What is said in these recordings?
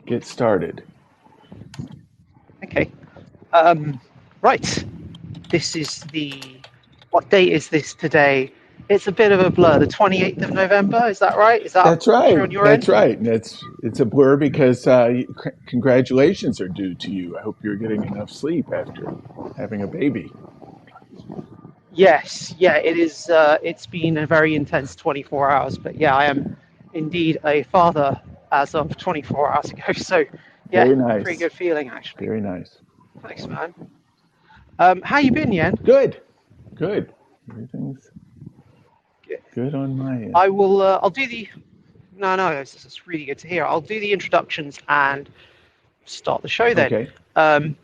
get started. Okay. Right. This is what date is this today? It's a bit of a blur. The 28th of November, is that right? Is that That's right. true on your That's end? right. And it's a blur because congratulations are due to you. I hope you're getting enough sleep after having a baby. Yes. Yeah, it is. It's been a very intense 24 hours, but yeah, I am indeed a father as of 24 hours ago. So yeah, Very pretty nice. good feeling actually. Very nice. Thanks, man. How you been, Yen? Good. Good. Everything's Good. good on my end. I will. I'll do the. No, no, it's really good to hear. I'll do the introductions and start the show then. Okay. Um,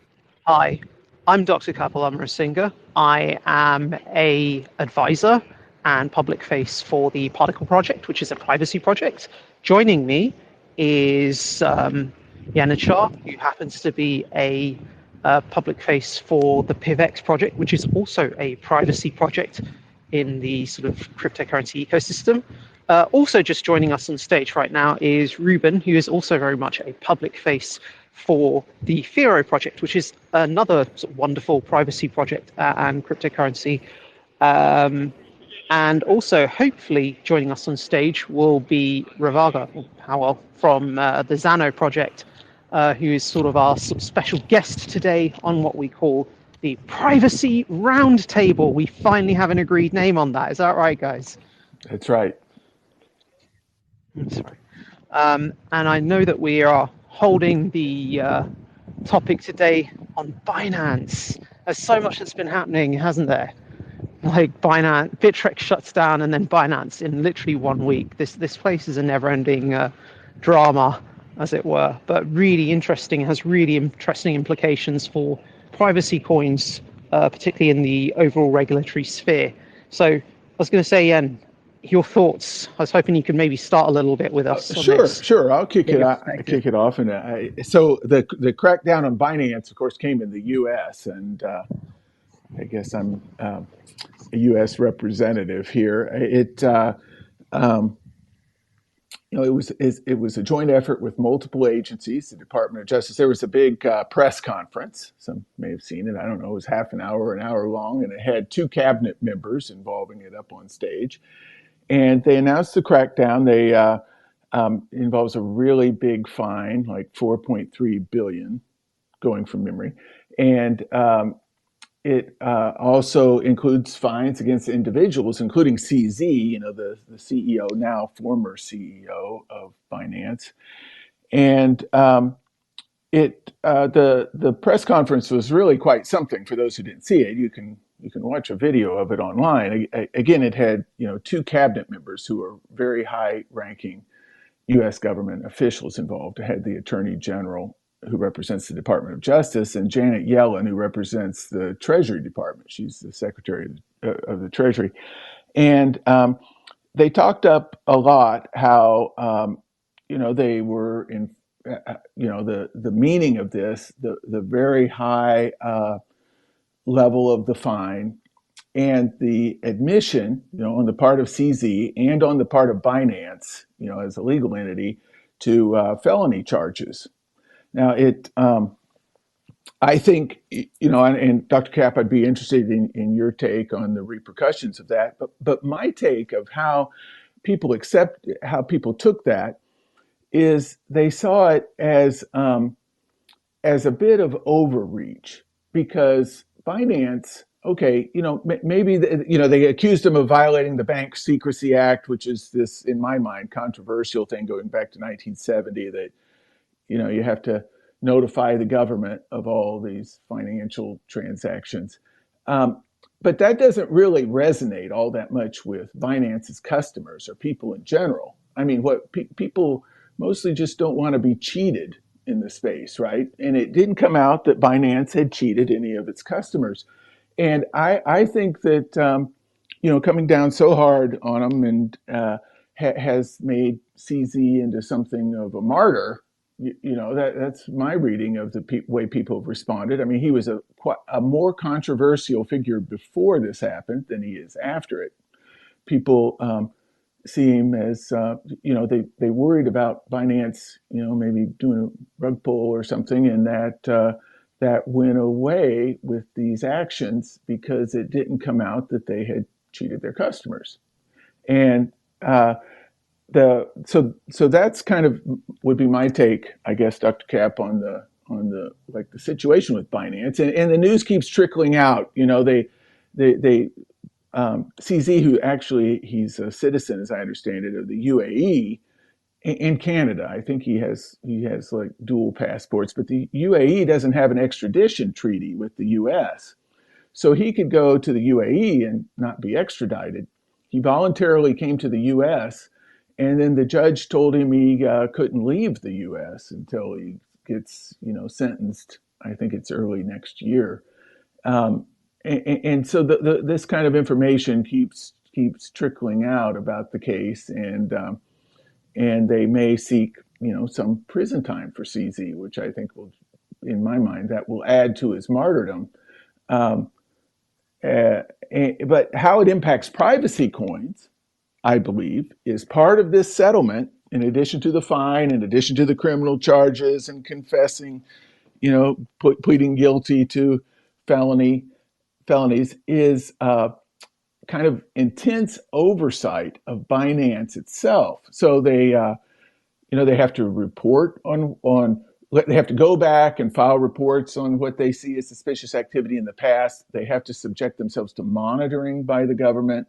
Hi, I'm Dr. Kapil Amarasinga. I am a advisor and public face for the Particl project, which is a privacy project. Joining me is Yana Shah, who happens to be a public face for the Pivx project, which is also a privacy project in the sort of cryptocurrency ecosystem. Also, just joining us on stage right now is Ruben, who is also very much a public face for the Firo project, which is another sort of wonderful privacy project and cryptocurrency. And also, hopefully, joining us on stage will be Ravaga Howell from the Xano project, who is sort of our sort of special guest today on what we call the Privacy Roundtable. We finally have an agreed name on that. Is that right, guys? That's right. Sorry. And I know that we are holding the topic today on Binance. There's so much that's been happening, hasn't there? Like Binance, Bittrex shuts down, and then Binance in literally 1 week. This place is a never-ending drama, as it were, but really interesting. It has really interesting implications for privacy coins, particularly in the overall regulatory sphere. So I was going to say, Ian, your thoughts. I was hoping you could maybe start a little bit with us on this. Sure. I'll kick Get it your off. perspective. So the crackdown on Binance, of course, came in the U.S. and I guess I'm a U.S. representative here. It was a joint effort with multiple agencies, the Department of Justice. There was a big press conference. Some may have seen it. I don't know. It was half an hour long, and it had two cabinet members involving it up on stage. And they announced the crackdown. They involves a really big fine, like 4.3 billion, going from memory, and it also includes fines against individuals, including CZ, the CEO, now former CEO of Binance. And the press conference was really quite something. For those who didn't see it, you can watch a video of it online. Again, it had two cabinet members who are very high-ranking U.S. government officials involved. It had the Attorney General, who represents the Department of Justice, and Janet Yellen, who represents the Treasury Department. She's the Secretary of the Treasury. And they talked up a lot how, they were in, the meaning of this, the very high level of the fine, and the admission, on the part of CZ and on the part of Binance, as a legal entity, to felony charges. Now, I think, and Dr. Cap, I'd be interested in your take on the repercussions of that. But my take of how people took that is they saw it as a bit of overreach, because Binance, okay, maybe they accused him of violating the Bank Secrecy Act, which is this, in my mind, controversial thing going back to 1970 that you have to notify the government of all these financial transactions. But that doesn't really resonate all that much with Binance's customers or people in general. I mean, what people mostly just don't want to be cheated in the space, right? And it didn't come out that Binance had cheated any of its customers. And I think that, coming down so hard on them and has made CZ into something of a martyr. That's my reading of the way people have responded. I mean, he was a more controversial figure before this happened than he is after it. People seem as they worried about Binance, maybe doing a rug pull or something, and that went away with these actions because it didn't come out that they had cheated their customers. And so that's kind of would be my take, I guess, Dr. Cap, on the like the situation with Binance, and the news keeps trickling out. They CZ, who actually he's a citizen, as I understand it, of the UAE and Canada. I think he has like dual passports, but the UAE doesn't have an extradition treaty with the U.S. So he could go to the UAE and not be extradited. He voluntarily came to the U.S., and then the judge told him he couldn't leave the U.S. until he gets, sentenced. I think it's early next year. And so this kind of information keeps trickling out about the case, and they may seek, some prison time for CZ, which I think will, in my mind, that will add to his martyrdom. But how it impacts privacy coins, I believe, is part of this settlement. In addition to the fine, in addition to the criminal charges and confessing, pleading guilty to felonies, is kind of intense oversight of Binance itself. So they have to report they have to go back and file reports on what they see as suspicious activity in the past. They have to subject themselves to monitoring by the government.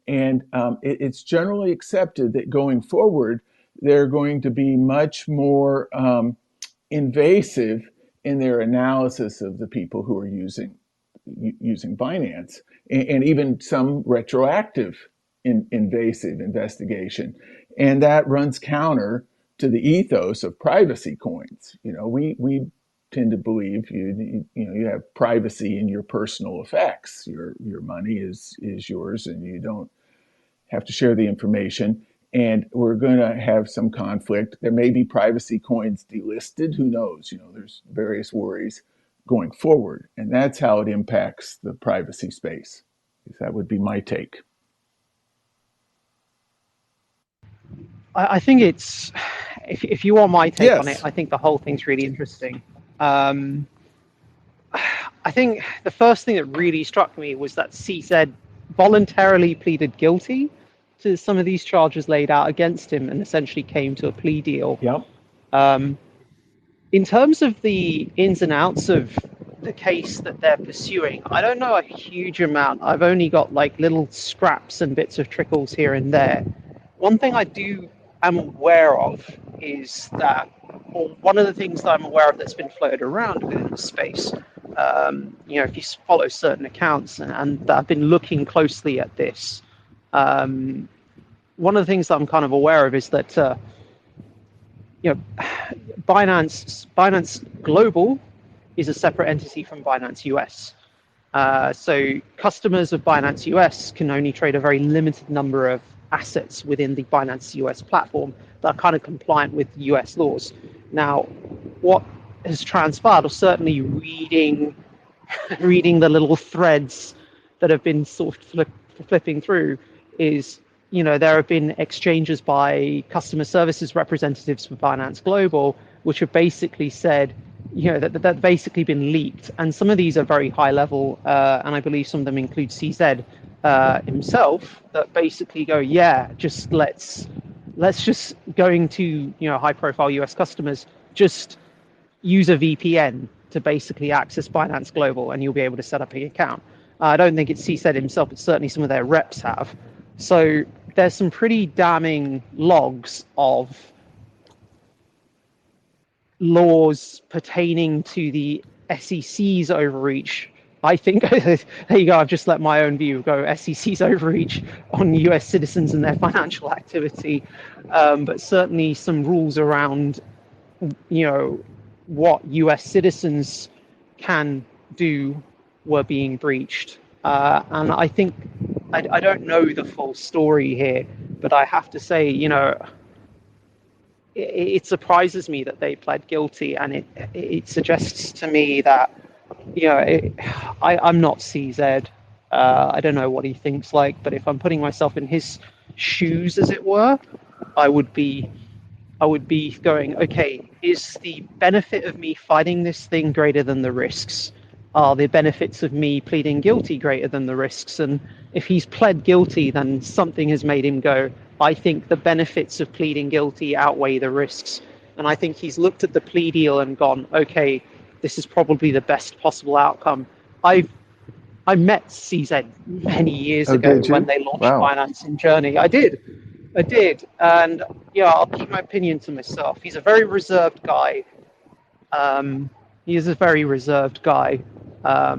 And it's generally accepted that going forward, they're going to be much more invasive in their analysis of the people who are using Binance, and even some retroactive invasive investigation. And that runs counter to the ethos of privacy coins. We tend to believe you have privacy in your personal effects. Your money is yours, and you don't have to share the information. And we're going to have some conflict. There may be privacy coins delisted. Who knows? There's various worries going forward. And that's how it impacts the privacy space. That would be my take. I think it's, if you want my take Yes. on it, I think the whole thing's really interesting. I think the first thing that really struck me was that CZ voluntarily pleaded guilty to some of these charges laid out against him and essentially came to a plea deal. Yep. In terms of the ins and outs of the case that they're pursuing, I don't know a huge amount. I've only got like little scraps and bits of trickles here and there. One thing am aware of is that, or one of the things that I'm aware of that's been floated around within the space, if you follow certain accounts and that have been looking closely at this, one of the things that I'm kind of aware of is that Binance Global is a separate entity from Binance US. So customers of Binance US can only trade a very limited number of assets within the Binance US platform that are kind of compliant with US laws. Now, what has transpired, or certainly reading the little threads that have been sort of flipping through, is there have been exchanges by customer services representatives for Binance Global, which have basically said, that basically been leaked. And some of these are very high level, and I believe some of them include CZ himself, that basically go, let's just going to high profile US customers, just use a VPN to basically access Binance Global, and you'll be able to set up an account. I don't think it's CZ himself, but certainly some of their reps have. So there's some pretty damning logs of laws pertaining to the SEC's overreach. I think, there you go, I've just let my own view go, SEC's overreach on US citizens and their financial activity, but certainly some rules around, what US citizens can do were being breached. And I think, I don't know the full story here, but I have to say, it surprises me that they pled guilty, and it suggests to me that, I'm not CZ. I don't know what he thinks like, but if I'm putting myself in his shoes, as it were, I would be going, okay, is the benefit of me fighting this thing greater than the risks? Are the benefits of me pleading guilty greater than the risks? And if he's pled guilty, then something has made him go, I think the benefits of pleading guilty outweigh the risks. And I think he's looked at the plea deal and gone, okay, this is probably the best possible outcome. I met CZ many years Oh, ago did when you? they launched Wow. Binance in Journey. I did, and yeah, I'll keep my opinion to myself. He's a very reserved guy. He is a very reserved guy. I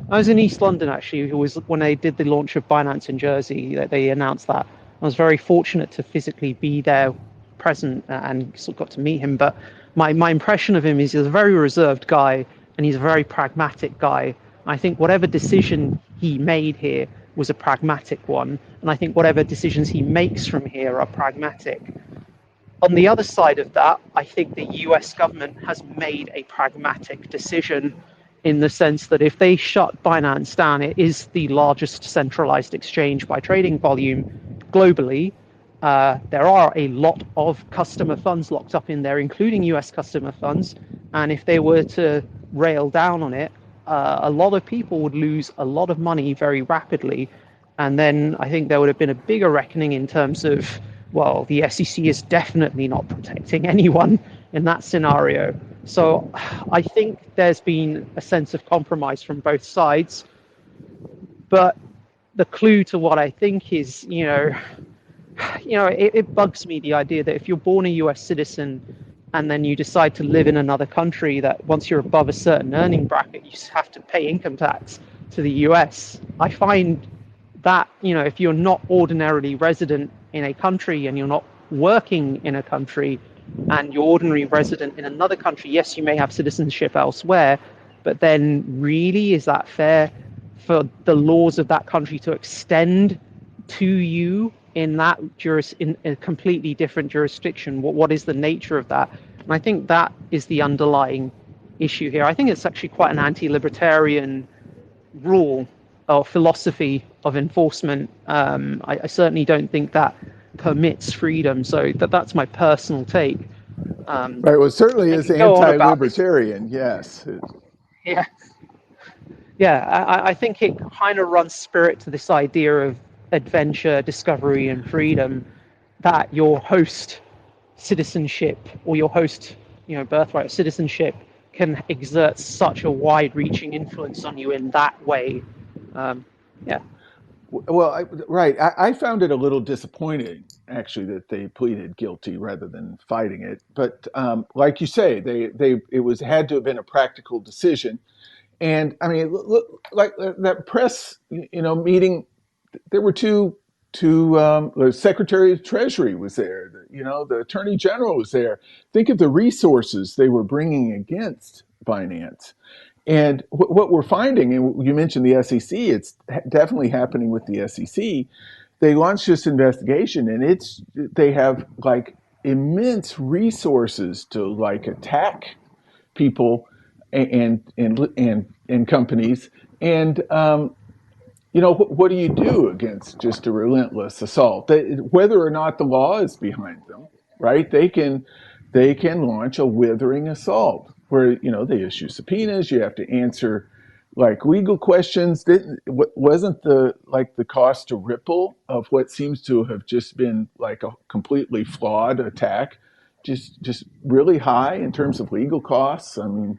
was in East London actually. It was when they did the launch of Binance in Jersey that they announced that. I was very fortunate to physically be there, present, and sort of got to meet him. But my impression of him is he's a very reserved guy, and he's a very pragmatic guy. I think whatever decision he made here was a pragmatic one, and I think whatever decisions he makes from here are pragmatic. On the other side of that, I think the US government has made a pragmatic decision in the sense that if they shut Binance down, it is the largest centralized exchange by trading volume globally. There are a lot of customer funds locked up in there, including US customer funds. And if they were to rail down on it, a lot of people would lose a lot of money very rapidly. And then I think there would have been a bigger reckoning in terms of, well, the SEC is definitely not protecting anyone in that scenario. So I think there's been a sense of compromise from both sides. But the clue to what I think is, it bugs me, the idea that if you're born a US citizen and then you decide to live in another country, that once you're above a certain earning bracket, you have to pay income tax to the US. I find that, if you're not ordinarily resident in a country and you're not working in a country and you're ordinary resident in another country, yes, you may have citizenship elsewhere, but then really, is that fair for the laws of that country to extend to you in that in a completely different jurisdiction? What is the nature of that? And I think that is the underlying issue here. I think it's actually quite an anti-libertarian rule or philosophy of enforcement. I certainly don't think that permits freedom. So that's my personal take. Right. Well, it certainly I is can go on about this. anti-libertarian. Yes. Yeah. Yeah, I think it kind of runs spirit to this idea of adventure, discovery, and freedom, that your host citizenship or your host, birthright of citizenship can exert such a wide-reaching influence on you in that way. Yeah. Well, right. I found it a little disappointing, actually, that they pleaded guilty rather than fighting it. But like you say, it had to have been a practical decision. And I mean, look, like that press, meeting. There were the Secretary of Treasury was there. The Attorney General was there. Think of the resources they were bringing against Binance. And what we're finding, and you mentioned the SEC, it's definitely happening with the SEC. They launched this investigation, and they have like immense resources to like attack people and companies. And what do you do against just a relentless assault? Whether or not the law is behind them, right? They can launch a withering assault where they issue subpoenas. You have to answer like legal questions. Wasn't the cost to Ripple of what seems to have just been like a completely flawed attack just really high in terms of legal costs? I mean,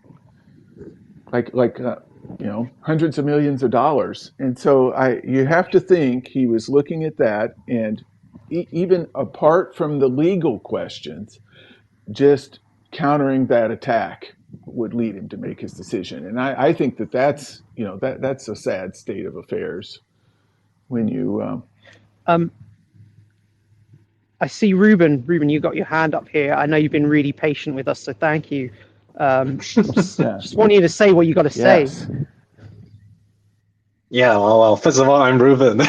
hundreds of millions of dollars. And so you have to think he was looking at that, and even apart from the legal questions, just countering that attack would lead him to make his decision. And I think that's that's a sad state of affairs when you. I see Ruben. Ruben, you got your hand up here. I know you've been really patient with us, so thank you. Just want you to say what you got to say. Yes. Yeah, well, first of all, I'm Ruben. You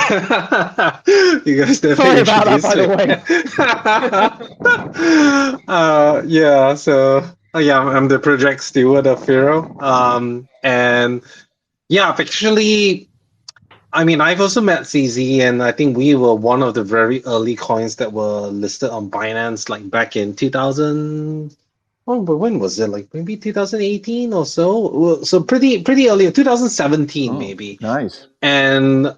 guys definitely Sorry about that, by the way. Yeah, so I'm the project steward of Firo. And yeah, actually, I mean, I've also met CZ, and I think we were one of the very early coins that were listed on Binance, like back in 2000. Oh, but when was it? Like maybe 2018 or so. So pretty early, 2017 Oh, maybe. nice. And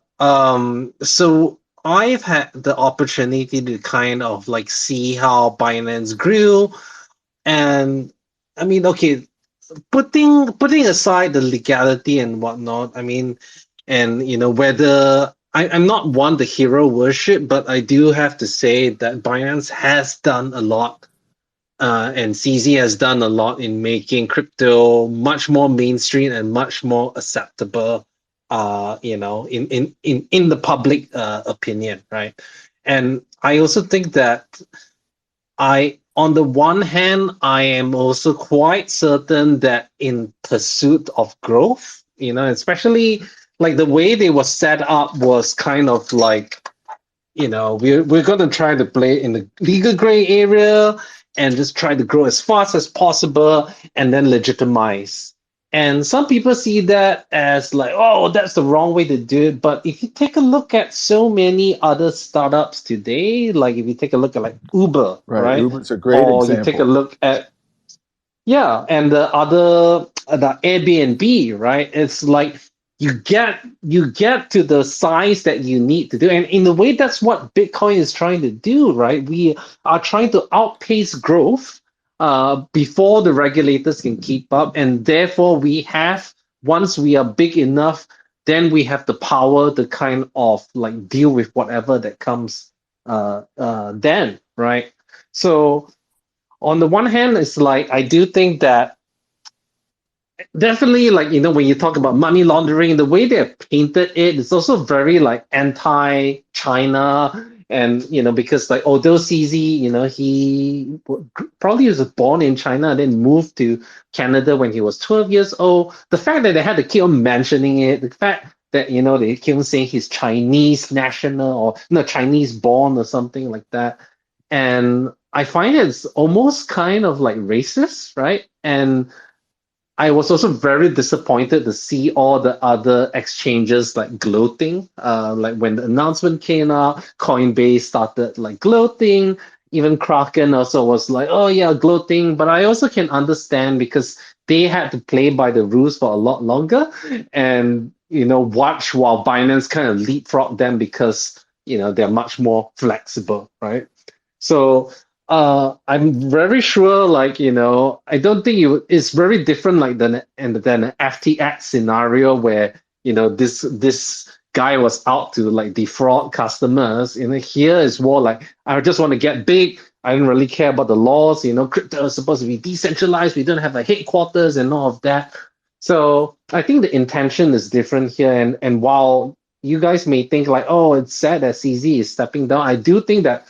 so I've had the opportunity to kind of like see how Binance grew. And I mean, okay, putting aside the legality and whatnot, I mean, and whether I'm not one to hero worship, but I do have to say that Binance has done a lot, and CZ has done a lot in making crypto much more mainstream and much more acceptable, in the public opinion, right? And I also think that on the one hand, I am also quite certain that in pursuit of growth, especially like the way they were set up was kind of like, we're going to try to play in the legal gray area and just try to grow as fast as possible and then legitimize. And some people see that as like, oh, that's the wrong way to do it. But if you take a look at so many other startups today, like if you take a look at like Uber, Right. right? Uber's a great Or you take a example. look at, yeah, and the other, the Airbnb, right? It's like you get to the size that you need to do, and in a way, that's what Bitcoin is trying to do, right? We are trying to outpace growth before the regulators can keep up, and therefore once we are big enough, then we have the power to kind of like deal with whatever that comes then, right? So on the one hand, it's like I do think that definitely, like, when you talk about money laundering, the way they've painted it is also very like anti-China. And because like although CZ, he probably was born in China and then moved to Canada when he was 12 years old. The fact that they had to keep on mentioning it, the fact that they keep on saying he's Chinese national or no Chinese born or something like that, and I find it's almost kind of like racist, right? And I was also very disappointed to see all the other exchanges like gloating. Like when the announcement came out, Coinbase started like gloating. Even Kraken also was like, "Oh yeah, gloating." But I also can understand because they had to play by the rules for a lot longer, and watch while Binance kind of leapfrog them because they're much more flexible, right? So I'm very sure, like, I don't think it's very different, like than an FTX scenario where this guy was out to like defraud customers. Here is more like I just want to get big. I don't really care about the laws. Crypto is supposed to be decentralized. We don't have a headquarters and all of that. So I think the intention is different here. And while you guys may think like, oh, it's sad that CZ is stepping down, I do think that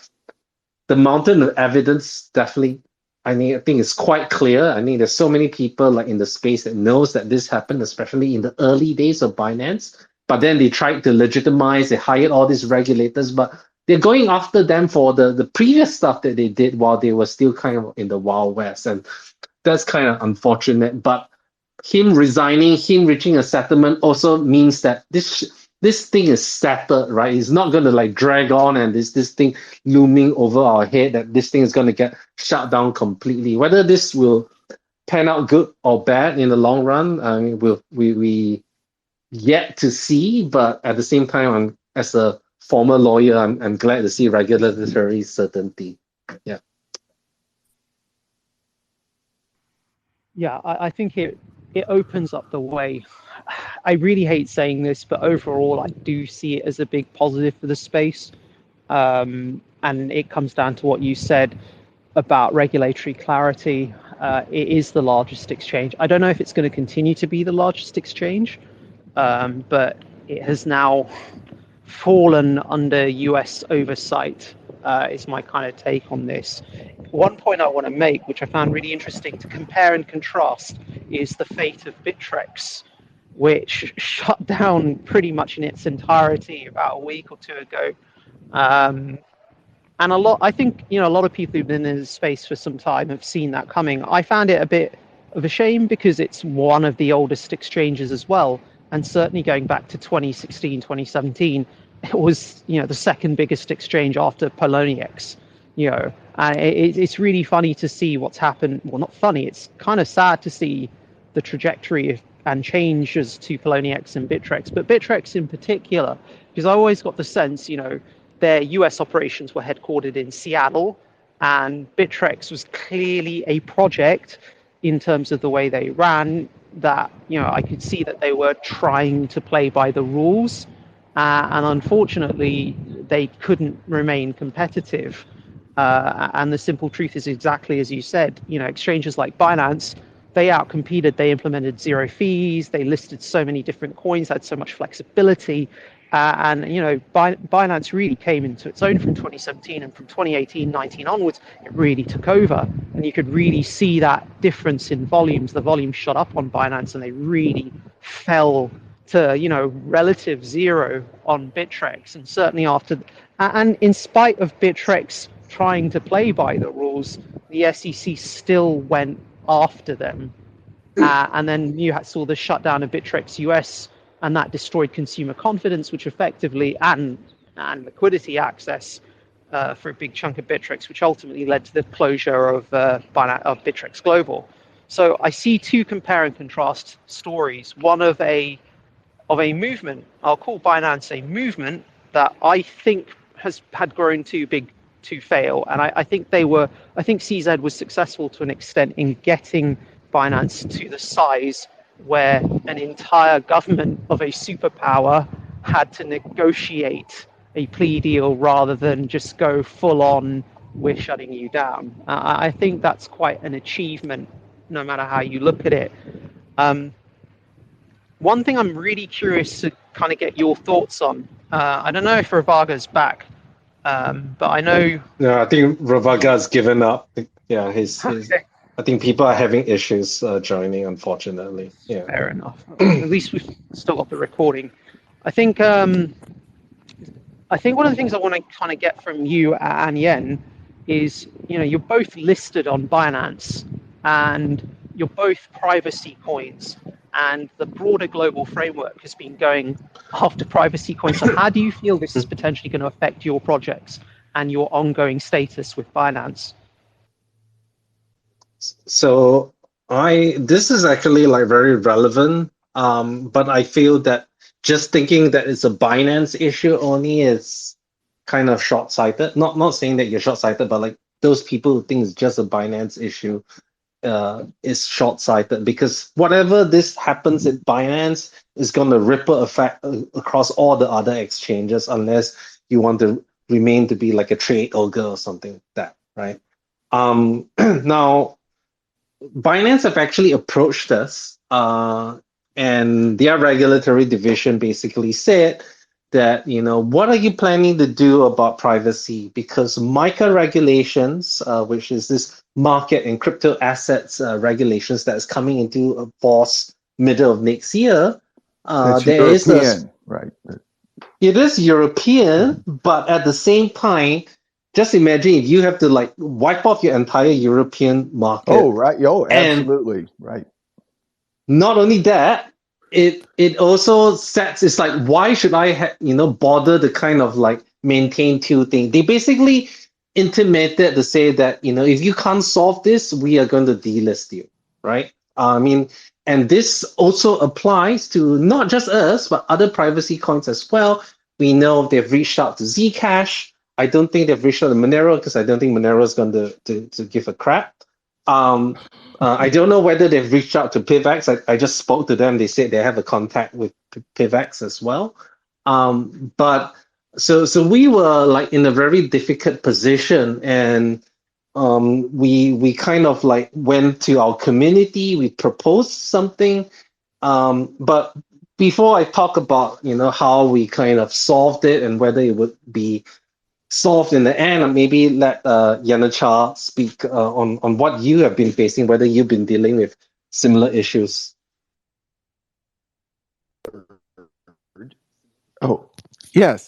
the mountain of evidence definitely, I think it's quite clear. I mean, there's so many people like in the space that knows that this happened, especially in the early days of Binance. But then they tried to legitimize, they hired all these regulators, but they're going after them for the previous stuff that they did while they were still kind of in the Wild West. And that's kind of unfortunate. But him resigning, him reaching a settlement also means that this thing is settled, right? It's not going to like drag on and this thing looming over our head that this thing is going to get shut down completely. Whether this will pan out good or bad in the long run, I mean, we yet to see. But at the same time, as a former lawyer, I'm glad to see regulatory certainty. Yeah. Yeah, I think it opens up the way. I really hate saying this, but overall, I do see it as a big positive for the space. And it comes down to what you said about regulatory clarity. It is the largest exchange. I don't know if it's going to continue to be the largest exchange, but it has now fallen under US oversight, is my kind of take on this. One point I want to make, which I found really interesting to compare and contrast, is the fate of Bittrex, which shut down pretty much in its entirety about a week or two ago. And I think, a lot of people who've been in the space for some time have seen that coming. I found it a bit of a shame because it's one of the oldest exchanges as well. and certainly going back to 2016, 2017, it was, the second biggest exchange after Poloniex. It's really funny to see what's happened. Well, not funny. It's kind of sad to see the trajectory and changes to Poloniex and Bittrex, but Bittrex in particular, because I always got the sense, their US operations were headquartered in Seattle, and Bittrex was clearly a project in terms of the way they ran that, I could see that they were trying to play by the rules, and unfortunately, they couldn't remain competitive. And the simple truth is exactly as you said. Exchanges like Binance, they outcompeted. They implemented zero fees. They listed so many different coins, had so much flexibility. And Binance really came into its own from 2017, and from 2018, 19 onwards, it really took over. And you could really see that difference in volumes. The volume shot up on Binance, and they really fell to relative zero on Bittrex. And certainly and in spite of Bittrex trying to play by the rules, the SEC still went after them. And then you saw the shutdown of Bittrex US, and that destroyed consumer confidence, which effectively, and liquidity access for a big chunk of Bittrex, which ultimately led to the closure of Bittrex Global. So I see two compare and contrast stories. One of a movement, I'll call Binance a movement that I think had grown too big to fail. And I think CZ was successful to an extent in getting Binance to the size where an entire government of a superpower had to negotiate a plea deal rather than just go full on, we're shutting you down. I think that's quite an achievement, no matter how you look at it. One thing I'm really curious to kind of get your thoughts on, I don't know if Ravaga's back, but I know... No, I think Ravaga's given up. Yeah, Okay. I think people are having issues joining, unfortunately. Yeah. Fair enough. At least we've still got the recording. I think one of the things I want to kind of get from you and Yen is, you're both listed on Binance, and you're both privacy coins, and the broader global framework has been going after privacy coins. So how do you feel this is potentially going to affect your projects and your ongoing status with Binance? So this is actually like very relevant, but I feel that just thinking that it's a Binance issue only is kind of short-sighted. Not saying that you're short-sighted, but like those people who think it's just a Binance issue is short-sighted, because whatever this happens at Binance is going to ripple effect across all the other exchanges, unless you want to remain to be like a trade ogre or something like that, right? Now, Binance have actually approached us, and their regulatory division basically said that, what are you planning to do about privacy? Because MiCA regulations, which is this market and crypto assets regulations that is coming into force middle of next year, there is right? It is European, but at the same time, just imagine if you have to like wipe off your entire European market. Oh, right. Oh, absolutely. Right. Not only that, it also sets, it's like, why should I bother to kind of like maintain two things? They basically intimated to say that, if you can't solve this, we are going to delist you, right? And this also applies to not just us, but other privacy coins as well. We know they've reached out to Zcash. I don't think they've reached out to Monero, because I don't think Monero is going to give a crap. I don't know whether they've reached out to Pivx. I just spoke to them. They said they have a contact with Pivx as well. But so we were like in a very difficult position, and we kind of like went to our community. We proposed something, but before I talk about how we kind of solved it and whether it would be solved in the end, maybe let Yanachar speak on what you have been facing, whether you've been dealing with similar issues. Oh, yes.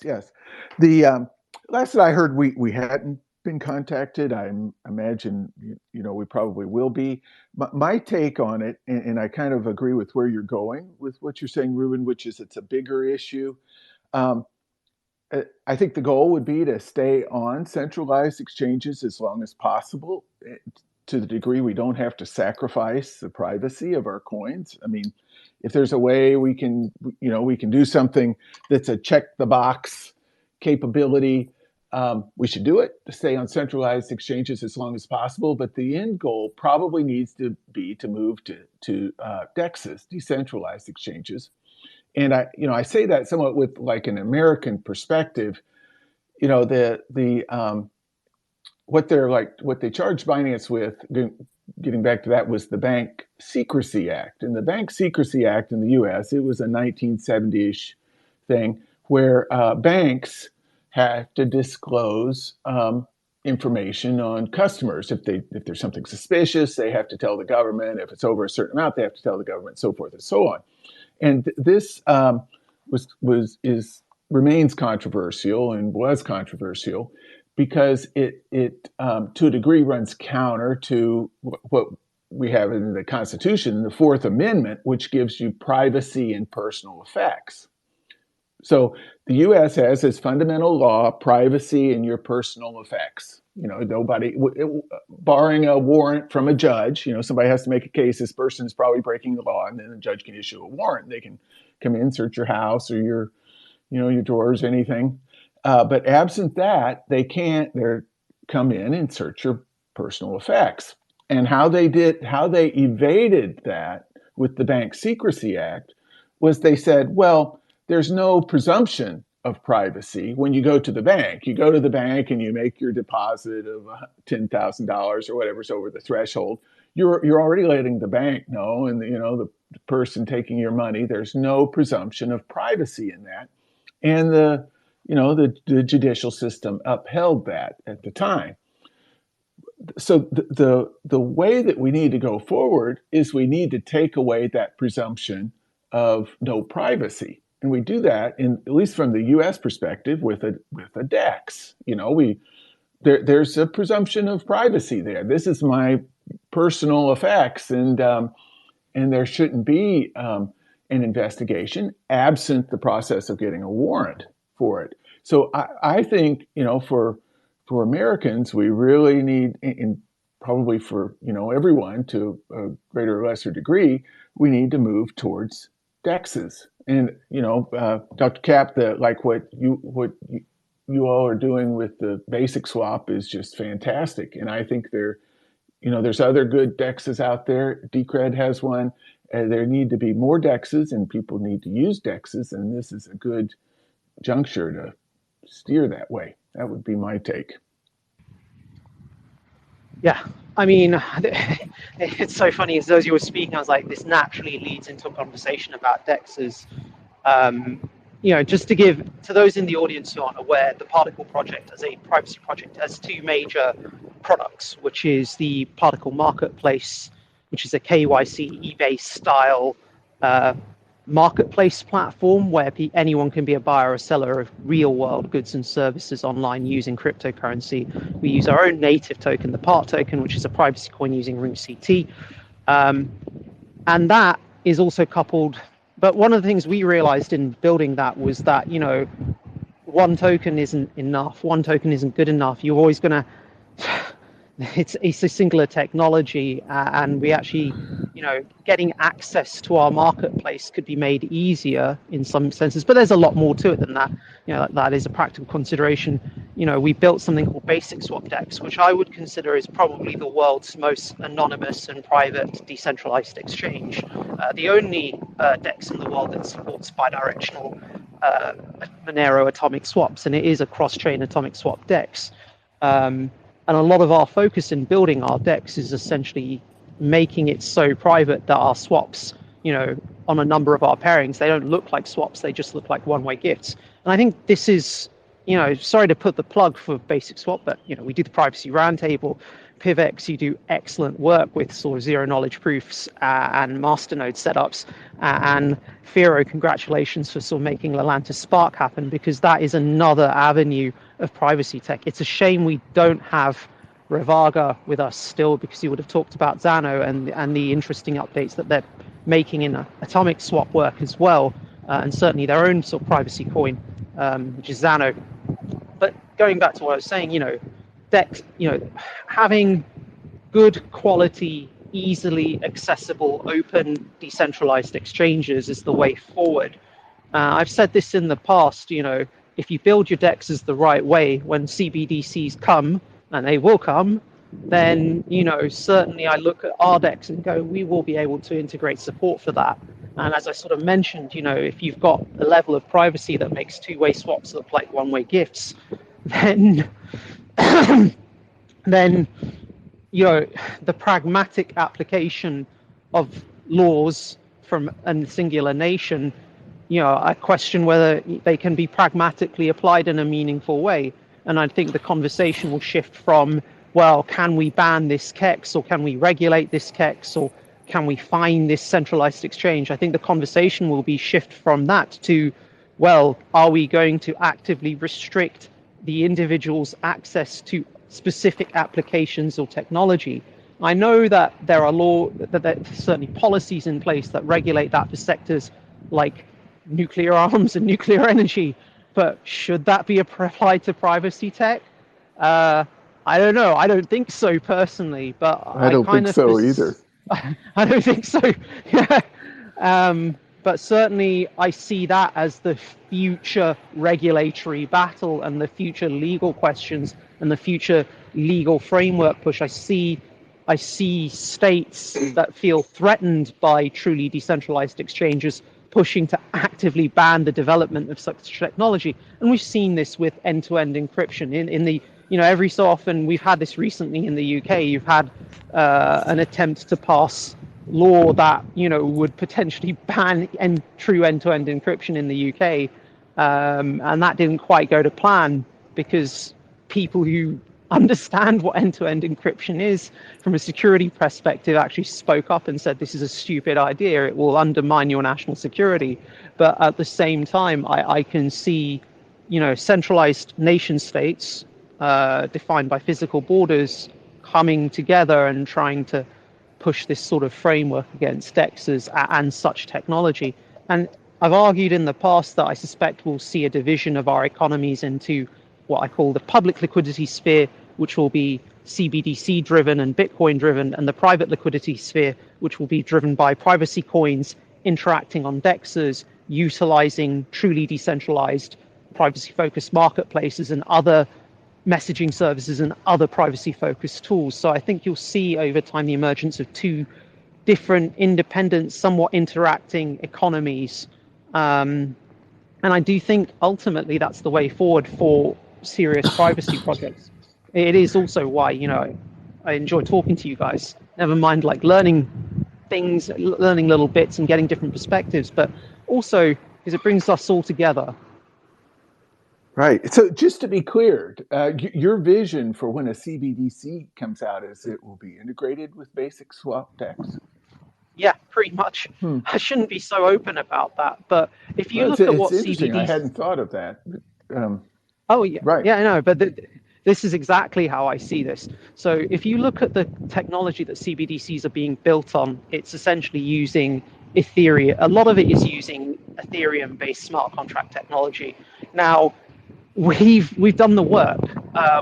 The last that I heard, we hadn't been contacted. I imagine, we probably will be. My take on it, and I kind of agree with where you're going with what you're saying, Ruben, which is it's a bigger issue. Um, I think the goal would be to stay on centralized exchanges as long as possible, to the degree we don't have to sacrifice the privacy of our coins. I mean, if there's a way we can do something that's a check the box capability, we should do it to stay on centralized exchanges as long as possible. But the end goal probably needs to be to move to DEXs, decentralized exchanges. And I say that somewhat with like an American perspective. What they charged Binance with, getting back to that, was the Bank Secrecy Act. And the Bank Secrecy Act in the U.S., it was a 1970-ish thing where banks have to disclose information on customers. If there's something suspicious, they have to tell the government. If it's over a certain amount, they have to tell the government, so forth and so on. And this remains controversial and was controversial because it to a degree runs counter to what we have in the Constitution, the Fourth Amendment, which gives you privacy and personal effects. So the U.S. has as fundamental law privacy and your personal effects. Nobody, barring a warrant from a judge, somebody has to make a case, this person is probably breaking the law, and then the judge can issue a warrant. They can come in, search your house or your drawers, anything. But absent that, they can't come in and search your personal effects. And how they evaded that with the Bank Secrecy Act was they said, well, there's no presumption of privacy when you go to the bank. You go to the bank and you make your deposit of $10,000 or whatever's over the threshold. You're already letting the bank know, and the person taking your money. There's no presumption of privacy in that, and the judicial system upheld that at the time. So the way that we need to go forward is we need to take away that presumption of no privacy. And we do that, at least from the U.S. perspective, with a DEX. There's a presumption of privacy there. This is my personal effects, and there shouldn't be an investigation absent the process of getting a warrant for it. So I think for Americans, we really need, and probably for everyone to a greater or lesser degree, we need to move towards DEXs. And Dr. Cap, what you all are doing with the basic swap is just fantastic. And I think there's other good DEXs out there. Decred has one. There need to be more DEXs, and people need to use DEXs. And this is a good juncture to steer that way. That would be my take. Yeah, I mean, it's so funny. As you were speaking, I was like, this naturally leads into a conversation about DEXs. Just to give to those in the audience who aren't aware, the Particl project as a privacy project has two major products, which is the Particl Marketplace, which is a KYC eBay style marketplace platform where anyone can be a buyer or seller of real world goods and services online using cryptocurrency. We use our own native token, the PART token, which is a privacy coin using RootCT. And that is also coupled. But one of the things we realized in building that was that, one token isn't enough. One token isn't good enough. You're always going to, it's a singular technology, and we actually, getting access to our marketplace could be made easier in some senses, but there's a lot more to it than that. That is a practical consideration. We built something called Basic Swap DEX, which I would consider is probably the world's most anonymous and private decentralized exchange. The only DEX in the world that supports bidirectional Monero atomic swaps, and it is a cross-chain atomic swap DEX. And a lot of our focus in building our DEX is essentially making it so private that our swaps, on a number of our pairings, they don't look like swaps, they just look like one-way gifts. And I think this is, sorry to put the plug for Basic Swap, but, we do the Privacy Roundtable. Pivx, you do excellent work with sort of zero-knowledge proofs and masternode setups. And Firo, congratulations for sort of making Lelantus Spark happen, because that is another avenue of privacy tech. It's a shame we don't have Ravaga with us still, because he would have talked about Xano and the interesting updates that they're making in atomic swap work as well, and certainly their own sort of privacy coin, which is Xano. But going back to what I was saying, DEX, having good quality, easily accessible, open, decentralized exchanges is the way forward. I've said this in the past, if you build your DEXs the right way, when CBDCs come, and they will come, then, certainly I look at our DEX and go, we will be able to integrate support for that. And as I sort of mentioned, if you've got a level of privacy that makes two-way swaps look like one-way gifts, then then the pragmatic application of laws from a singular nation, I question whether they can be pragmatically applied in a meaningful way. And I think the conversation will shift from, well, can we ban this KEX, or can we regulate this KEX, or can we find this centralized exchange? I think the conversation will be shift from that to, well, are we going to actively restrict the individual's access to specific applications or technology? I know that there are certainly policies in place that regulate that for sectors like nuclear arms and nuclear energy, but should that be applied to privacy tech? I don't know. I don't think so personally, but I don't think so either. I don't think so. Yeah. But certainly I see that as the future regulatory battle and the future legal questions and the future legal framework push. I see states that feel threatened by truly decentralized exchanges pushing to actively ban the development of such technology. And we've seen this with end-to-end encryption in the, every so often. We've had this recently in the UK. You've had an attempt to pass law that would potentially ban true end-to-end encryption in the UK, and that didn't quite go to plan, because people who understand what end-to-end encryption is from a security perspective actually spoke up and said, this is a stupid idea, it will undermine your national security. But at the same time, I can see centralized nation states defined by physical borders coming together and trying to push this sort of framework against DEXs and such technology. And I've argued in the past that I suspect we'll see a division of our economies into what I call the public liquidity sphere, which will be CBDC driven and Bitcoin driven, and the private liquidity sphere, which will be driven by privacy coins interacting on DEXs, utilizing truly decentralized privacy focused marketplaces and other messaging services and other privacy focused tools. So I think you'll see over time the emergence of two different, independent, somewhat interacting economies. And I do think ultimately that's the way forward for serious privacy projects. It is also why, I enjoy talking to you guys. Never mind like learning things, learning little bits and getting different perspectives, but also because it brings us all together. Right. So just to be clear, your vision for when a CBDC comes out is it will be integrated with basic swap DEX? Yeah, pretty much. I shouldn't be so open about that, but if you look at what interesting. CBDC... I hadn't thought of that. Oh, yeah. Right. Yeah, I know, but this is exactly how I see this. So if you look at the technology that CBDCs are being built on, it's essentially using Ethereum. A lot of it is using Ethereum-based smart contract technology. Now, we've done the work.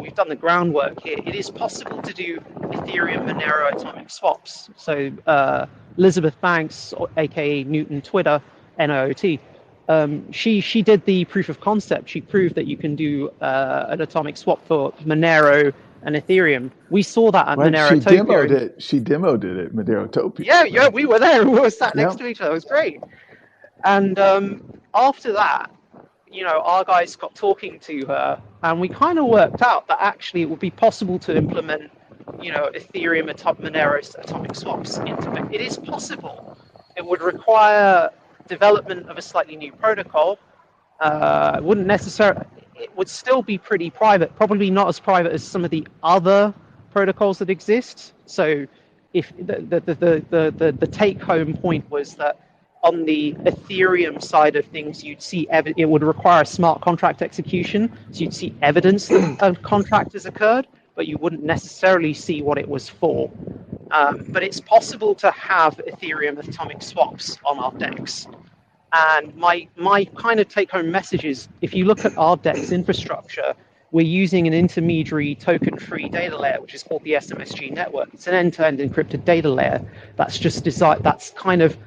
We've done the groundwork here. It is possible to do Ethereum Monero atomic swaps. So Elizabeth Banks, aka Newton Twitter, NOOT, she did the proof of concept. She proved that you can do an atomic swap for Monero and Ethereum. We saw that at Monerotopia. She demoed it at Monerotopia. Yeah, we were there. We were sat next to each other. It was great. And after that, our guys got talking to her, and we kind of worked out that actually it would be possible to implement, Ethereum Monero atomic swaps into it. It is possible. It would require development of a slightly new protocol. It wouldn't necessarily. It would still be pretty private, probably not as private as some of the other protocols that exist. So, if the take-home point was that on the Ethereum side of things, you'd see it would require a smart contract execution, so you'd see evidence that a contract has occurred, but you wouldn't necessarily see what it was for. But it's possible to have Ethereum atomic swaps on our DEX. And my kind of take-home message is, if you look at our DEX infrastructure, we're using an intermediary token-free data layer, which is called the SMSG network. It's an end-to-end encrypted data layer that's just designed, that's kind of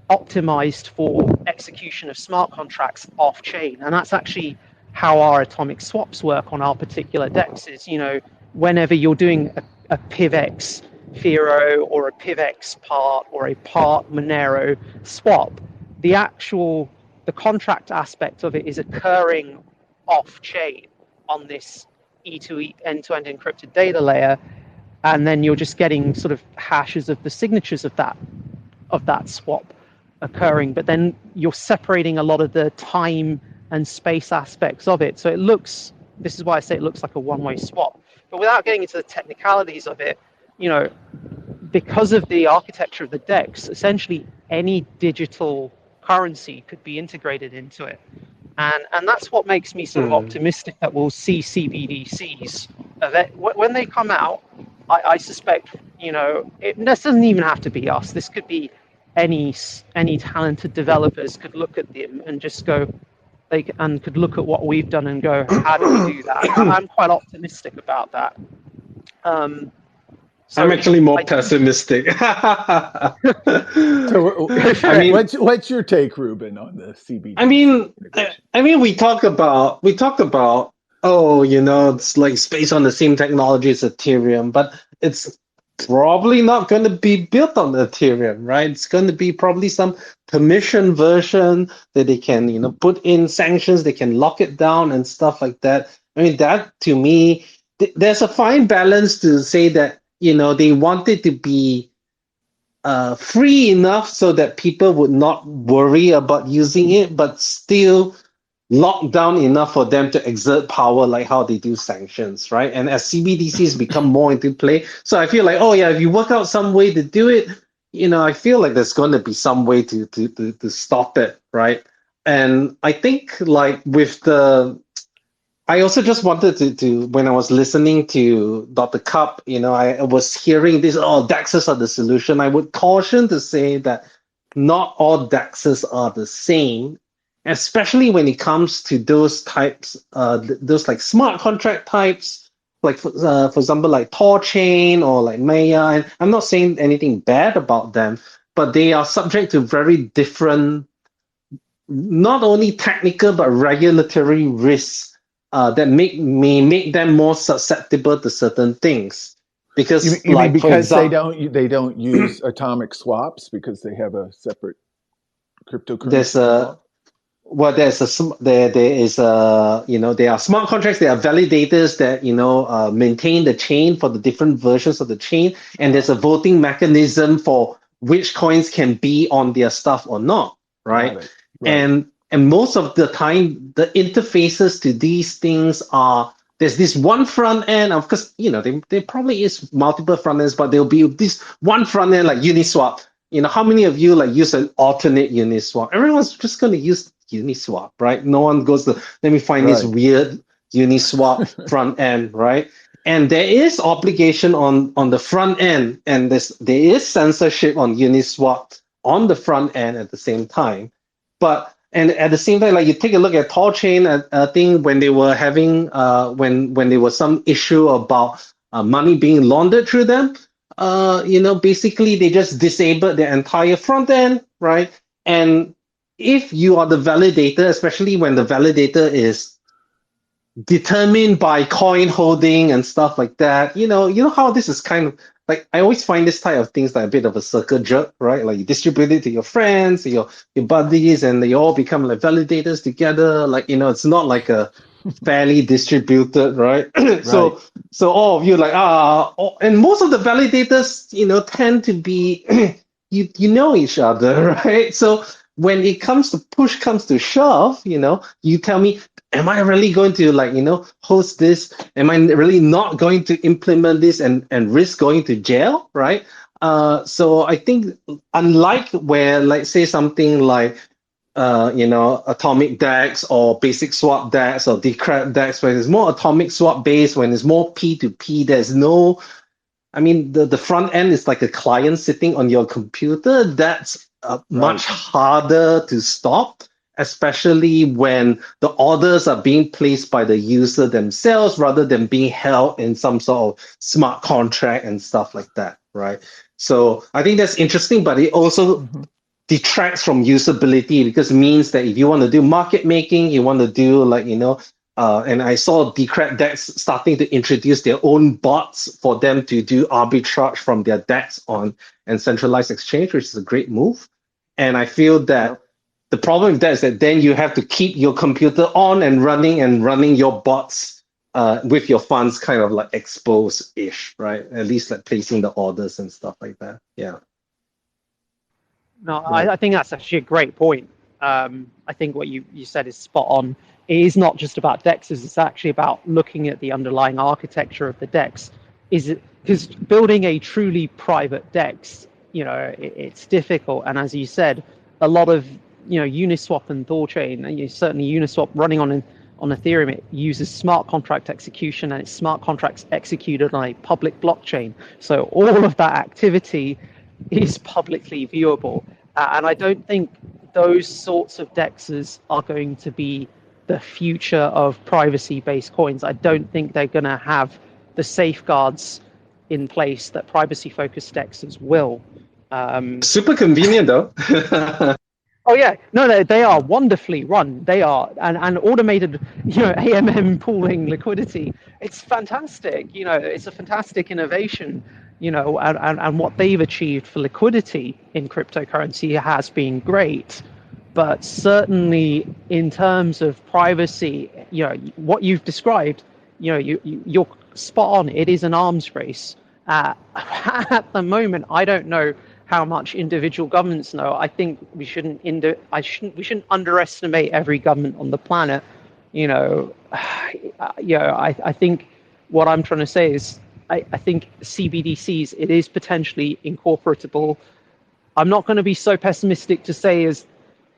optimized for execution of smart contracts off-chain. And that's actually how our atomic swaps work on our particular DEXs. You know, whenever you're doing a Pivx Firo or a Pivx part or a part Monero swap, the contract aspect of it is occurring off-chain on this E2E end-to-end encrypted data layer, and then you're just getting sort of hashes of the signatures of that swap occurring, but then you're separating a lot of the time and space aspects of it. So this is why I say it looks like a one-way swap. But without getting into the technicalities of it, you know, because of the architecture of the DEX, essentially any digital currency could be integrated into it. And that's what makes me sort of optimistic that we'll see CBDCs when they come out. I suspect, you know, this doesn't even have to be us. This could be any talented developers could look at them and just go, and could look at what we've done and go, how do we do that? I'm quite optimistic about that. So I'm actually more pessimistic. So, I mean, what's your take, Ruben, on the CBD? I mean, we talked about, oh, you know, it's like it's based on the same technology as Ethereum, but it's probably not going to be built on Ethereum, right? It's going to be probably some permission version that they can, you know, put in sanctions, they can lock it down and stuff like that. I mean, that to me, there's a fine balance to say that, you know, they want it to be free enough so that people would not worry about using it, but still locked down enough for them to exert power, like how they do sanctions, right? And as CBDCs become more into play, so I feel like, oh yeah, if you work out some way to do it, you know, I feel like there's going to be some way to stop it, right? And I think like with the, I also just wanted to when I was listening to Dr. Cup, you know, I was hearing this, oh, DEXs are the solution. I would caution to say that not all DEXs are the same, especially when it comes to those types, those like smart contract types, like for example, like Torchain or like Maya. And I'm not saying anything bad about them, but they are subject to very different, not only technical, but regulatory risks that may make them more susceptible to certain things. Because you like, mean because for example, they don't use atomic swaps because they have a separate cryptocurrency? There is a, you know, there are smart contracts, there are validators that, you know, maintain the chain for the different versions of the chain, and there's a voting mechanism for which coins can be on their stuff or not, right? Right. And most of the time, the interfaces to these things are, there's this one front end. Of course, you know, there probably is multiple front ends, but there'll be this one front end like Uniswap. You know, how many of you like use an alternate Uniswap? Everyone's just going to use Uniswap, right? No one goes to, let me find this weird Uniswap front end, right? And there is obligation on the front end, and there is censorship on Uniswap on the front end at the same time. But and at the same time, like you take a look at Torchain, I think when they were having when there was some issue about money being laundered through them, you know, basically they just disabled their entire front end, right? And if you are the validator, especially when the validator is determined by coin holding and stuff like that, you know how this is kind of like, I always find this type of things like a bit of a circle jerk, right? Like you distribute it to your friends, your buddies, and they all become like validators together. Like, you know, it's not like a fairly distributed, right? So all of you like, and most of the validators, you know, tend to be, you know each other, right? So when it comes to push comes to shove, you know, you tell me, am I really going to, like, you know, host this? Am I really not going to implement this and risk going to jail, right? So I think unlike where, like, say something like atomic DEX or basic swap DEX or decrypt DEX, where there's more atomic swap based, when there's more P2P, there's no, I mean, the front end is like a client sitting on your computer. That's Right. much harder to stop, especially when the orders are being placed by the user themselves rather than being held in some sort of smart contract and stuff like that, right? So I think that's interesting, but it also Mm-hmm. detracts from usability, because it means that if you want to do market making, you want to do and I saw Decred DEX starting to introduce their own bots for them to do arbitrage from their DEX on and centralized exchange, which is a great move. And I feel that Yep. the problem with that is that then you have to keep your computer on and running your bots with your funds kind of like exposed-ish, right? At least like placing the orders and stuff like that. Yeah. No, Right. I think that's actually a great point. I think what you said is spot on. It is not just about DEXs, it's actually about looking at the underlying architecture of the DEX. Is it because building a truly private DEX, it's difficult. And as you said, a lot of Uniswap and Thorchain, and certainly Uniswap running on Ethereum, it uses smart contract execution, and it's smart contracts executed on a public blockchain. So all of that activity is publicly viewable. And I don't think those sorts of DEXs are going to be the future of privacy-based coins. I don't think they're going to have the safeguards in place that privacy-focused DEXs will. Super convenient though. Oh yeah, no, they are Yeah. wonderfully run. They are and automated, AMM pooling liquidity. It's fantastic. It's a fantastic innovation. And what they've achieved for liquidity in cryptocurrency has been great. But certainly in terms of privacy, what you've described, you're spot on. It is an arms race. At the moment, I don't know how much individual governments know. I think we shouldn't underestimate every government on the planet. I think what I'm trying to say is I think CBDCs, it is potentially incorporatable. I'm not going to be so pessimistic to say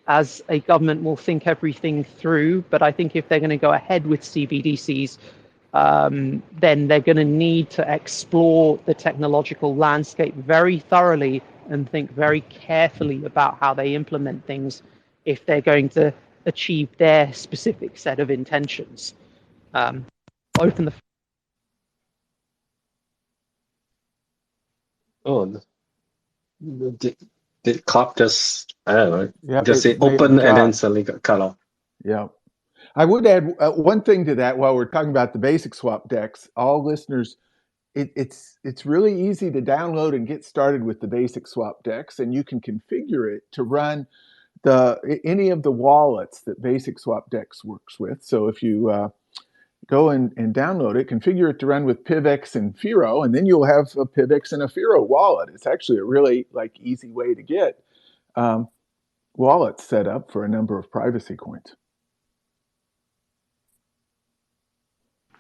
as a government will think everything through, but I think if they're going to go ahead with CBDCs, then they're going to need to explore the technological landscape very thoroughly and think very carefully about how they implement things if they're going to achieve their specific set of intentions. Open the. Oh, did Clark just, I don't know, Yeah. just say It may have open and then dropped. suddenly got cut off? Yeah. I would add one thing to that while we're talking about the basic swap DEX. All listeners, it's really easy to download and get started with the basic swap DEX, and you can configure it to run any of the wallets that basic swap DEX works with. So if you go and download it, configure it to run with Pivx and Firo, and then you'll have a Pivx and a Firo wallet. It's actually a really easy way to get wallets set up for a number of privacy coins.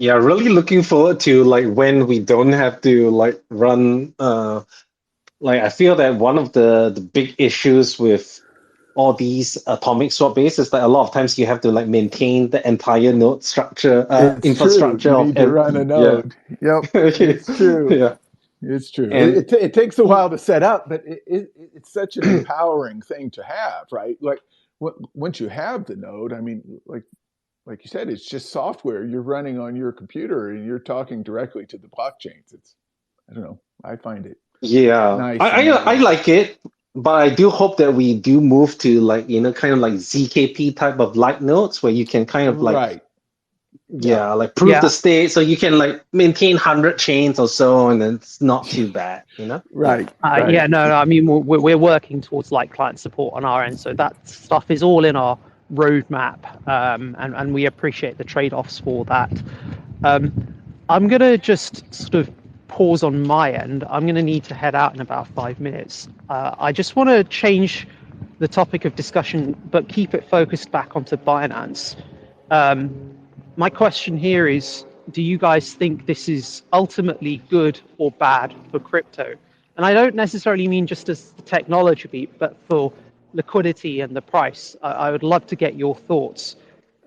Yeah, really looking forward to when we don't have to run I feel that one of the big issues with all these atomic swap base is that a lot of times you have to maintain the entire node structure It's true. infrastructure You of need to run a yeah. node. Yep, it's true. Yeah. It's true. And It takes a while to set up, but it's such an empowering thing to have, right? Once you have the node, I mean, like you said, it's just software you're running on your computer, and you're talking directly to the blockchains. I don't know. I find it yeah, nice in that I way. like it, but I do hope that we do move to kind of like ZKP type of light nodes where you can kind of Right. Yeah. prove the Yeah, state, so you can maintain 100 chains or so, and it's not too bad, Yeah. Right. Right. yeah, no, I mean, we're working towards client support on our end, so that stuff is all in our roadmap, and we appreciate the trade-offs for that. I'm going to just sort of pause on my end. I'm going to need to head out in about 5 minutes. I just want to change the topic of discussion, but keep it focused back onto Binance. My question here is, do you guys think this is ultimately good or bad for crypto? And I don't necessarily mean just as the technology, but for liquidity and the price. I would love to get your thoughts.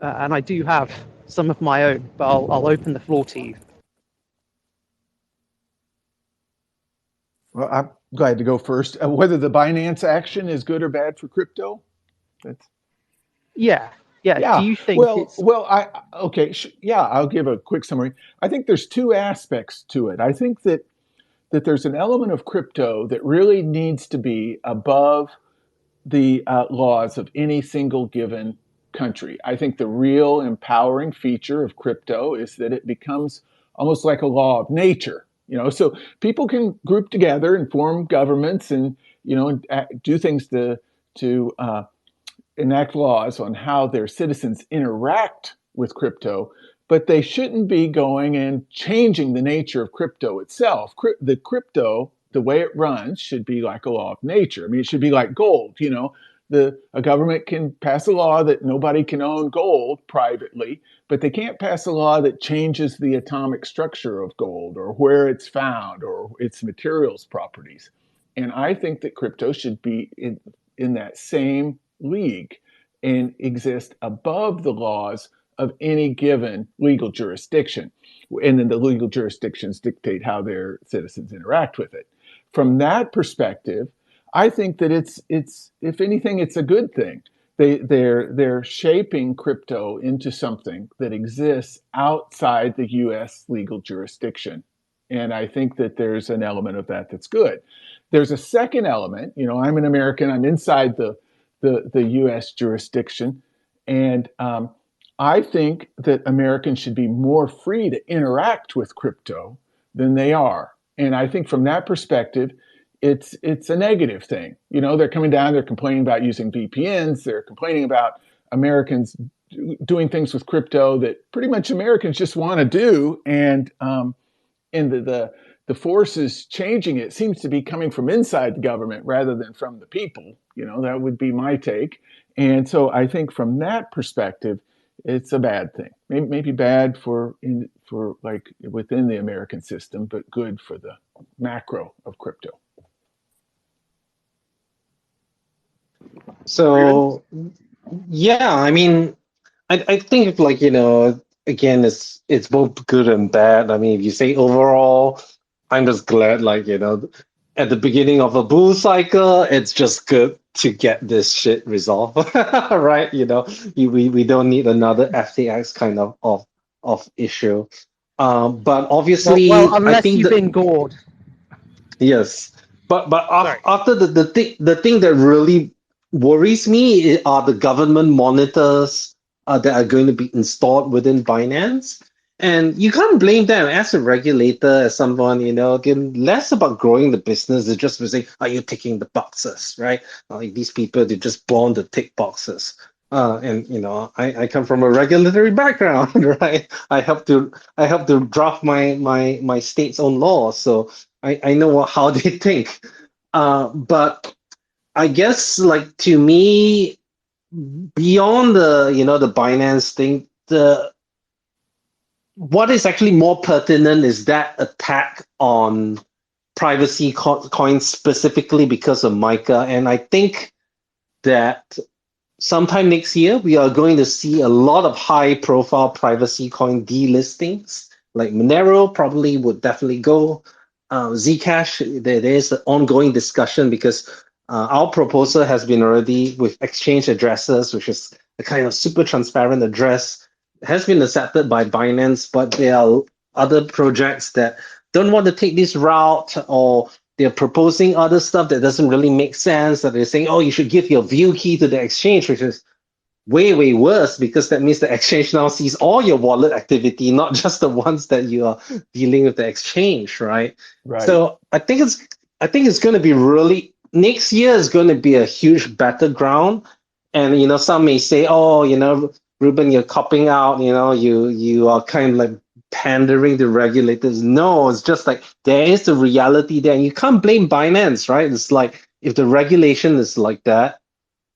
And I do have some of my own, but I'll open the floor to you. Well, I'm glad to go first. Whether the Binance action is good or bad for crypto? That's... Yeah. Do you think it's... I'll give a quick summary. I think there's two aspects to it. I think that there's an element of crypto that really needs to be above the laws of any single given country. I think the real empowering feature of crypto is that it becomes almost like a law of nature. So people can group together and form governments and do things to enact laws on how their citizens interact with crypto, but they shouldn't be going and changing the nature of crypto itself. The crypto, the way it runs, should be like a law of nature. I mean, it should be like gold. A government can pass a law that nobody can own gold privately, but they can't pass a law that changes the atomic structure of gold or where it's found or its materials properties. And I think that crypto should be in that same league and exist above the laws of any given legal jurisdiction. And then the legal jurisdictions dictate how their citizens interact with it. From that perspective, I think that it's if anything, it's a good thing. They're shaping crypto into something that exists outside the U.S. legal jurisdiction. And I think that there's an element of that that's good. There's a second element. I'm an American. I'm inside the U.S. jurisdiction. And I think that Americans should be more free to interact with crypto than they are. And I think from that perspective, it's a negative thing. They're coming down, they're complaining about using VPNs, they're complaining about Americans doing things with crypto that pretty much Americans just want to do. And the forces changing it seems to be coming from inside the government rather than from the people. That would be my take. And so I think from that perspective, it's a bad thing. Maybe bad for like within the American system, but good for the macro of crypto. So, yeah, I mean, I think again, it's both good and bad. I mean, if you say overall, I'm just glad, at the beginning of a bull cycle, it's just good to get this shit resolved, right? We don't need another FTX kind of issue. But obviously, unless I think you've been gored. Yes, but after the thing that really worries me are the government monitors that are going to be installed within Binance. And you can't blame them as a regulator, as someone, again, less about growing the business. It's just saying, are you ticking the boxes, right? Like these people, they're just born to tick boxes. I come from a regulatory background, right? I help to draft my state's own laws, so I know how they think. But I guess, to me, beyond the Binance thing, what is actually more pertinent is that attack on privacy coins specifically because of MiCA. And I think that sometime next year, we are going to see a lot of high-profile privacy coin delistings. Like Monero probably would definitely go. Zcash, there is an ongoing discussion because our proposal has been already with exchange addresses, which is a kind of super transparent address, has been accepted by Binance, but there are other projects that don't want to take this route, or they're proposing other stuff that doesn't really make sense, that they're saying, oh, you should give your view key to the exchange, which is way, way worse, because that means the exchange now sees all your wallet activity, not just the ones that you are dealing with the exchange, right? So I think it's going to be really, next year is going to be a huge battleground. And, some may say, oh, Ruben, you're copping out, you are kind of like pandering to regulators. No, it's just like there is the reality there, and you can't blame Binance, right? It's like if the regulation is like that,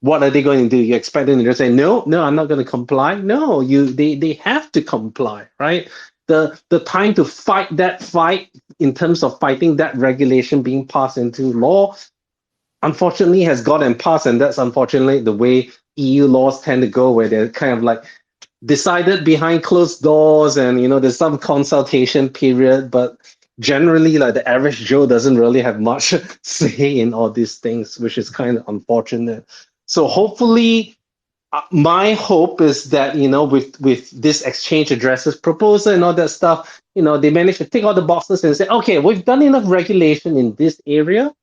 what are they going to do? You expect them to just say, no, I'm not going to comply? No, they have to comply, right? the time to fight that fight in terms of fighting that regulation being passed into law, unfortunately has gotten passed, and that's unfortunately the way EU laws tend to go, where they're kind of like decided behind closed doors, and there's some consultation period, but generally like the average Joe doesn't really have much say in all these things, which is kind of unfortunate. So hopefully, my hope is that with this exchange addresses proposal and all that stuff, they manage to tick all the boxes and say, okay, we've done enough regulation in this area,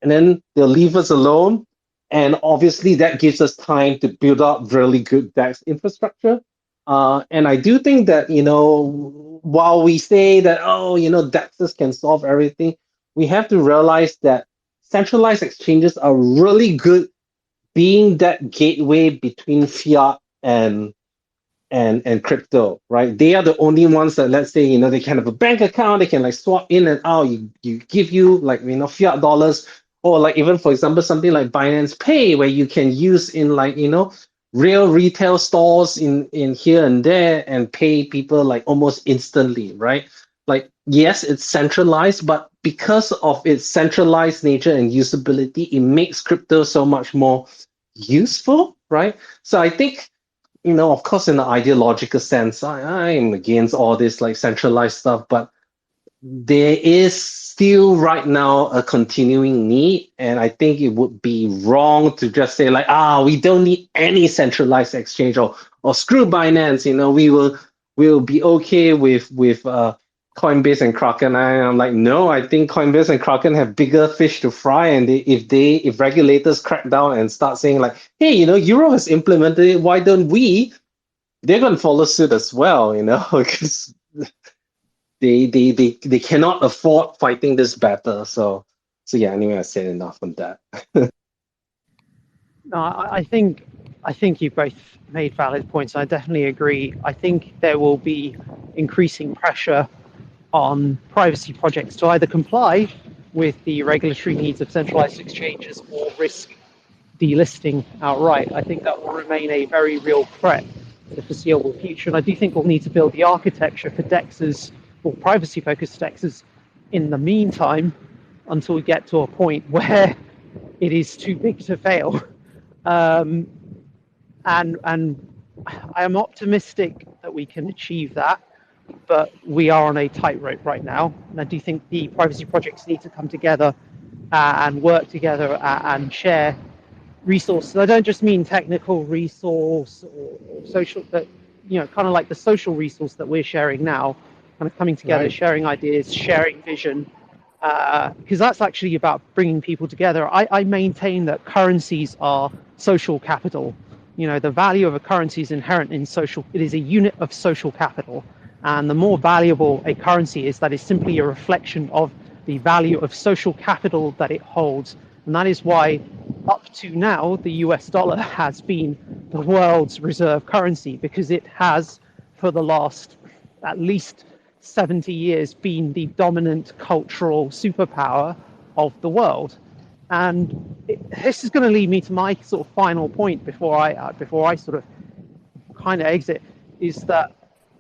and then they'll leave us alone. And obviously that gives us time to build up really good DEX infrastructure. And I do think that, while we say that, DEXs can solve everything, we have to realize that centralized exchanges are really good being that gateway between fiat and crypto, right? They are the only ones that, let's say, they can have a bank account, they can like swap in and out, you give you like, fiat dollars, or like even, for example, something like Binance Pay, where you can use in like, real retail stores in here and there and pay people like almost instantly, right? Like, yes, it's centralized, but because of its centralized nature and usability, it makes crypto so much more useful, right? So I think, of course, in an ideological sense, I am against all this like centralized stuff, but there is still right now a continuing need, and I think it would be wrong to just say like, we don't need any centralized exchange, or screw Binance, we'll be okay with Coinbase and Kraken. I'm like, no, I think Coinbase and Kraken have bigger fish to fry, and if regulators crack down and start saying like, hey, Euro has implemented it, why don't we? They're going to follow suit as well, because they cannot afford fighting this battle. So yeah. Anyway, I said enough on that. No, I think you both made valid points. I definitely agree. I think there will be increasing pressure on privacy projects to either comply with the regulatory needs of centralized exchanges or risk delisting outright. I think that will remain a very real threat for the foreseeable future. And I do think we'll need to build the architecture for DEXs, or privacy-focused DEXs, in the meantime, until we get to a point where it is too big to fail. And I am optimistic that we can achieve that, but we are on a tightrope right now. And I do think the privacy projects need to come together and work together and share resources. I don't just mean technical resource or social, but kind of like the social resource that we're sharing now, kind of coming together, right, sharing ideas, sharing vision, because that's actually about bringing people together. I maintain that currencies are social capital. The value of a currency is inherent in social. It is a unit of social capital, and the more valuable a currency is, that is simply a reflection of the value of social capital that it holds. And that is why, up to now, the US dollar has been the world's reserve currency, because it has, for the last at least 70 years, been the dominant cultural superpower of the world. And this is going to lead me to my sort of final point before I sort of kind of exit, is that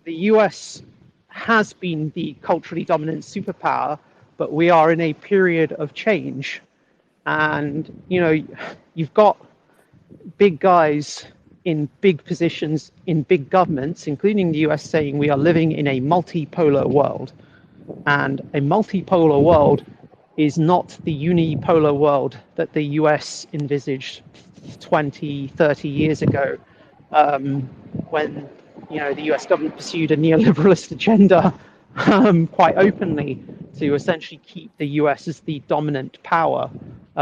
the US has been the culturally dominant superpower, but we are in a period of change. And, you've got big guys in big positions in big governments, including the US, saying we are living in a multipolar world. And a multipolar world is not the unipolar world that the US envisaged 20, 30 years ago, when the US government pursued a neoliberalist agenda quite openly to essentially keep the US as the dominant power.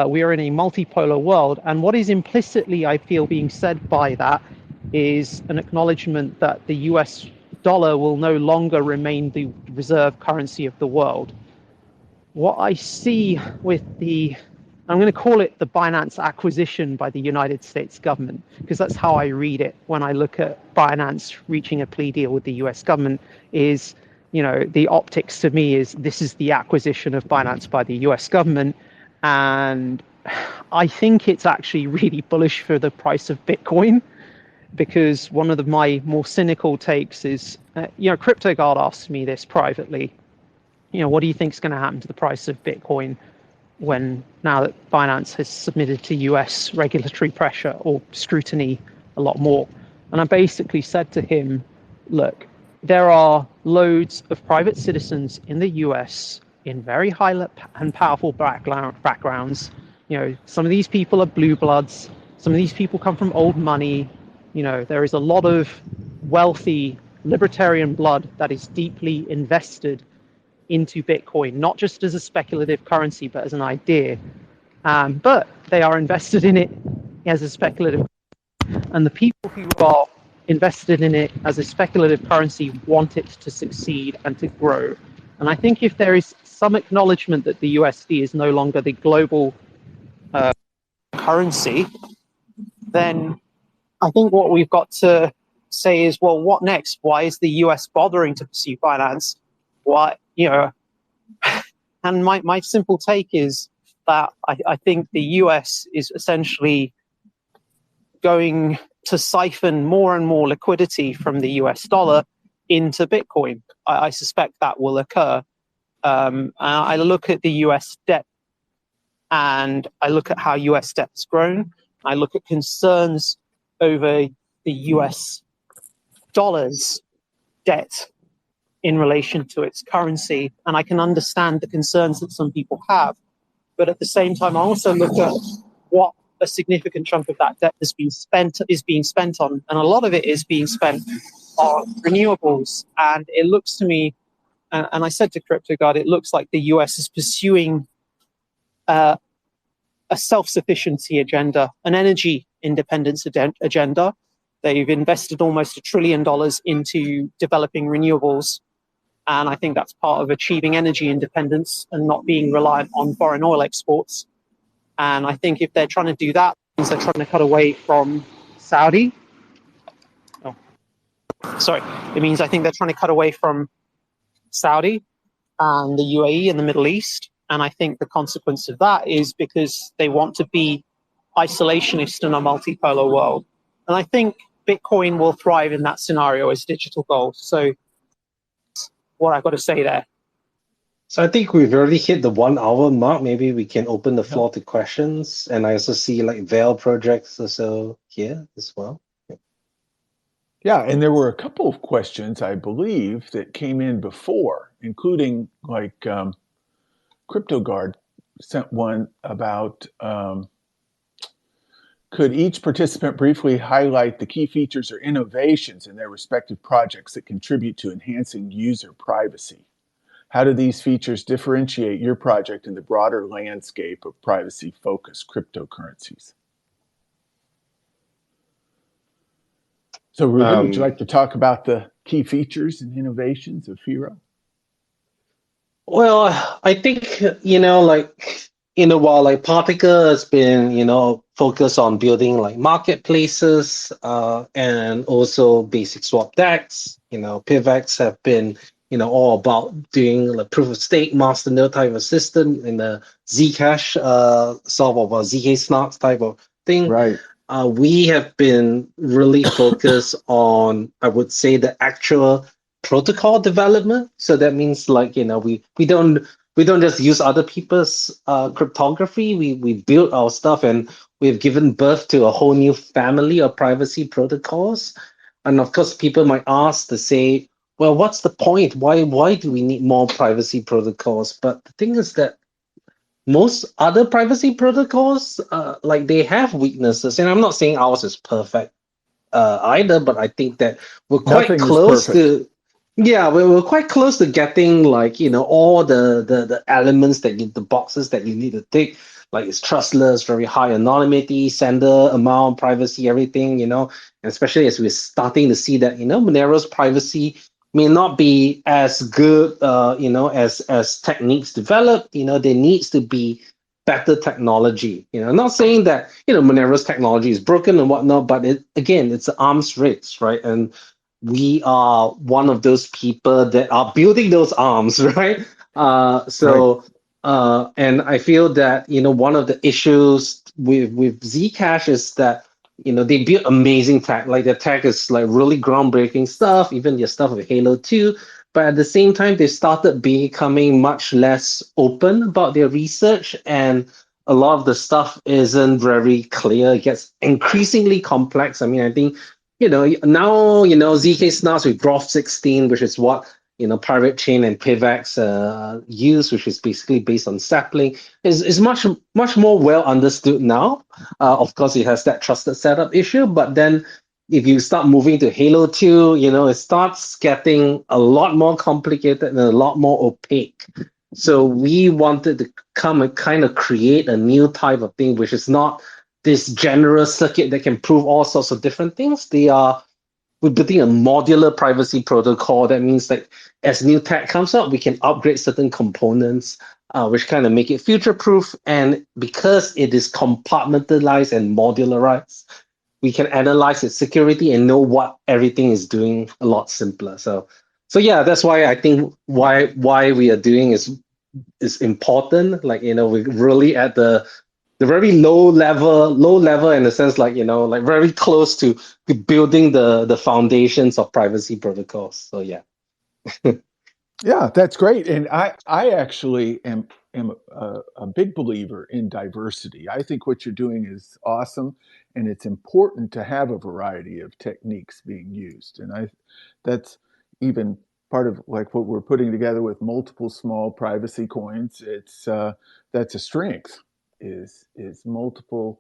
We are in a multipolar world, and what is implicitly, I feel, being said by that is an acknowledgement that the US dollar will no longer remain the reserve currency of the world. What I see with I'm going to call it the Binance acquisition by the United States government, because that's how I read it when I look at Binance reaching a plea deal with the US government, is, the optics to me is this is the acquisition of Binance by the US government. And I think it's actually really bullish for the price of Bitcoin, because one of my more cynical takes is, CryptoGuard asked me this privately. What do you think is going to happen to the price of Bitcoin now that Binance has submitted to US regulatory pressure or scrutiny a lot more? And I basically said to him, look, there are loads of private citizens in the US in very high and powerful backgrounds. Some of these people are blue bloods. Some of these people come from old money. There is a lot of wealthy libertarian blood that is deeply invested into Bitcoin, not just as a speculative currency, but as an idea. But they are invested in it as a speculative, and the people who are invested in it as a speculative currency want it to succeed and to grow. And I think if there is some acknowledgement that the USD is no longer the global currency, then I think what we've got to say is, well, what next? Why is the US bothering to pursue finance? Why, and my simple take is that I think the US is essentially going to siphon more and more liquidity from the US dollar into Bitcoin. I suspect that will occur. I look at the US debt, and I look at how US debt has grown. I look at concerns over the US dollar's debt in relation to its currency, and I can understand the concerns that some people have. But at the same time, I also look at what a significant chunk of that debt is being spent on, and a lot of it is being spent on renewables. And it looks to me, and I said to CryptoGuard, it looks like the US is pursuing a self-sufficiency agenda, an energy independence agenda. They've invested almost $1 trillion into developing renewables. And I think that's part of achieving energy independence and not being reliant on foreign oil exports. And I think if they're trying to do that, it means they're trying to cut away from Saudi. It means I think they're trying to cut away from Saudi and the UAE and the Middle East. And I think the consequence of that is because they want to be isolationist in a multipolar world. And I think Bitcoin will thrive in that scenario as digital gold. So that's what I've got to say there. So I think we've already hit the 1 hour mark. Maybe we can open the floor to questions. And I also see like Veil projects also here as well. Yeah, and there were a couple of questions, I believe, that came in before, including like CryptoGuard sent one about could each participant briefly highlight the key features or innovations in their respective projects that contribute to enhancing user privacy? How do these features differentiate your project in the broader landscape of privacy-focused cryptocurrencies? So, Ruben, would you like to talk about the key features and innovations of Firo? Well, I think, like in a while, like Particl has been, focused on building like marketplaces and also basic swap decks. Pivx have been, all about doing like proof of stake masternode type of system in the Zcash sort of a ZK snarks type of thing. Right. We have been really focused on, I would say, the actual protocol development. So that means like, we don't just use other people's cryptography. We build our stuff, and we've given birth to a whole new family of privacy protocols. And of course, people might ask to say, well, what's the point? Why do we need more privacy protocols? But the thing is that most other privacy protocols, like they have weaknesses. And I'm not saying ours is perfect either, but I think that we're quite close to, we're quite close to getting like, all the elements the boxes that you need to tick. Like it's trustless, very high anonymity, sender amount, privacy, everything, and especially as we're starting to see that, Monero's privacy may not be as good, as techniques develop. There needs to be better technology. Not saying that, Monero's technology is broken and whatnot, but it's an arms race, right? And we are one of those people that are building those arms, right? And I feel that, one of the issues with Zcash is that they build amazing tech. Like their tech is like really groundbreaking stuff, even their stuff with Halo 2. But at the same time, they started becoming much less open about their research, and a lot of the stuff isn't very clear. It gets increasingly complex. I mean, I think, now, ZK starts with Groth 16, which is what, Pirate Chain and Pivx use, which is basically based on sapling, is much, much more well understood now. Of course, it has that trusted setup issue, but then if you start moving to Halo 2, it starts getting a lot more complicated and a lot more opaque. So we wanted to come and kind of create a new type of thing, which is not this general circuit that can prove all sorts of different things. We're building a modular privacy protocol. That means that as new tech comes up, we can upgrade certain components, which kind of make it future-proof. And because it is compartmentalized and modularized, we can analyze its security and know what everything is doing a lot simpler. So yeah, that's why I think why we are doing is important. Like, we're really at the very low level in the sense, like, like very close to building the foundations of privacy protocols. So yeah. Yeah, that's great. And I actually am a big believer in diversity. I think what you're doing is awesome, and it's important to have a variety of techniques being used. And that's even part of like what we're putting together with multiple small privacy coins. It's that's a strength, is multiple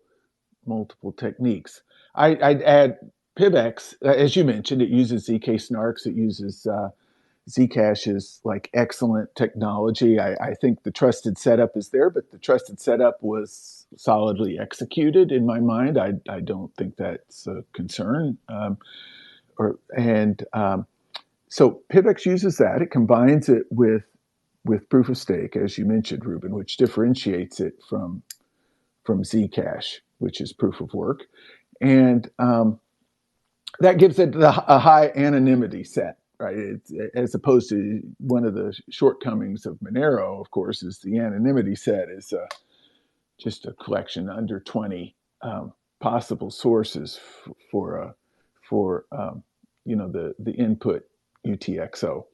techniques. I'd add Pivx, as you mentioned, it uses ZK snarks, it uses Zcash is like excellent technology. I think the trusted setup is there, but the trusted setup was solidly executed in my mind. I don't think that's a concern. So Pivx uses that. It combines it with proof of stake, as you mentioned, Ruben, which differentiates it from Zcash, which is proof of work, and that gives it a high anonymity set. Right, it's, as opposed to one of the shortcomings of Monero, of course, is the anonymity set is just a collection under 20 possible sources for the input UTXO.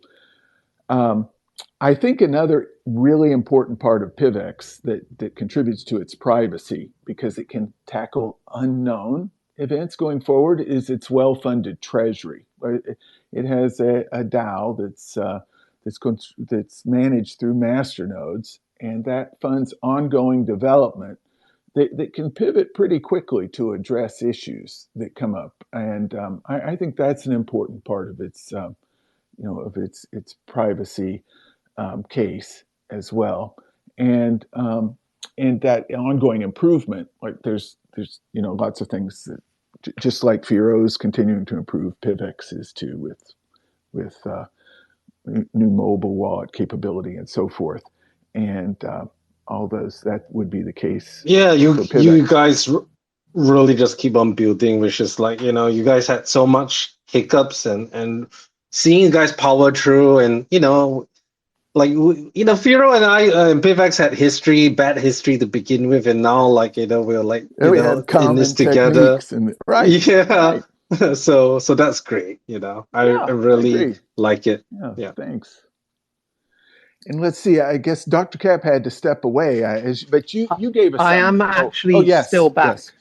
I think another really important part of Pivx that contributes to its privacy, because it can tackle unknown events going forward, is its well-funded treasury. It has a DAO that's managed through masternodes, and that funds ongoing development that can pivot pretty quickly to address issues that come up. And I think that's an important part of its its privacy case as well. And that ongoing improvement, like there's lots of things that, just like Firo is continuing to improve, Pivx is too, with new mobile wallet capability and so forth, and all those. That would be the case. Yeah, you guys really just keep on building, which is like, you guys had so much hiccups, and seeing you guys power through, and like, Firo and I and Pivx had bad history to begin with, and now, like, we're like, we had common in this together. Right. Yeah. Right. So that's great. I really like it. Yeah. Thanks. And let's see. I guess Dr. Cap had to step away, but you gave us. I am actually still back. Yes.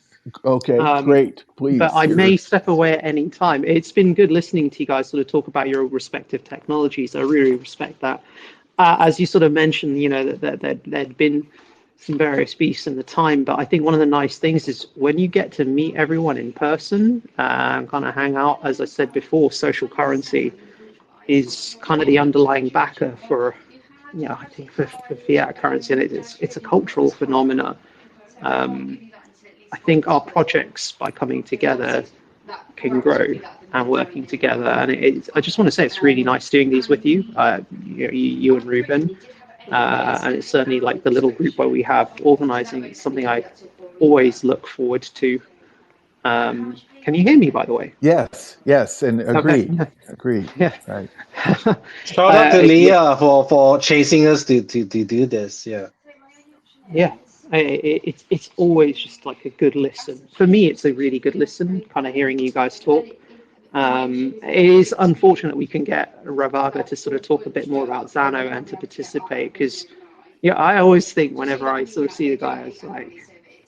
Okay, great. Please. But I may step away at any time. It's been good listening to you guys sort of talk about your respective technologies. I really respect that. As you sort of mentioned, that there'd been some various beasts in the time, but I think one of the nice things is when you get to meet everyone in person and kind of hang out, as I said before, social currency is kind of the underlying backer for, I think for fiat currency, and it's a cultural phenomena. I think our projects, by coming together, can grow and working together. And I just want to say it's really nice doing these with you, you and Ruben. And it's certainly like the little group where we have organizing. It's something I always look forward to. Can you hear me, by the way? Yes, and agree. Okay. Agree. Yeah. Right. Shout out to Leah for chasing us to do this. Yeah. Yeah. It's always just like a good listen. For me, it's a really good listen, kind of hearing you guys talk. It is unfortunate we can get Ravaga to sort of talk a bit more about Xano and to participate because, yeah, I always think whenever I sort of see the guy as like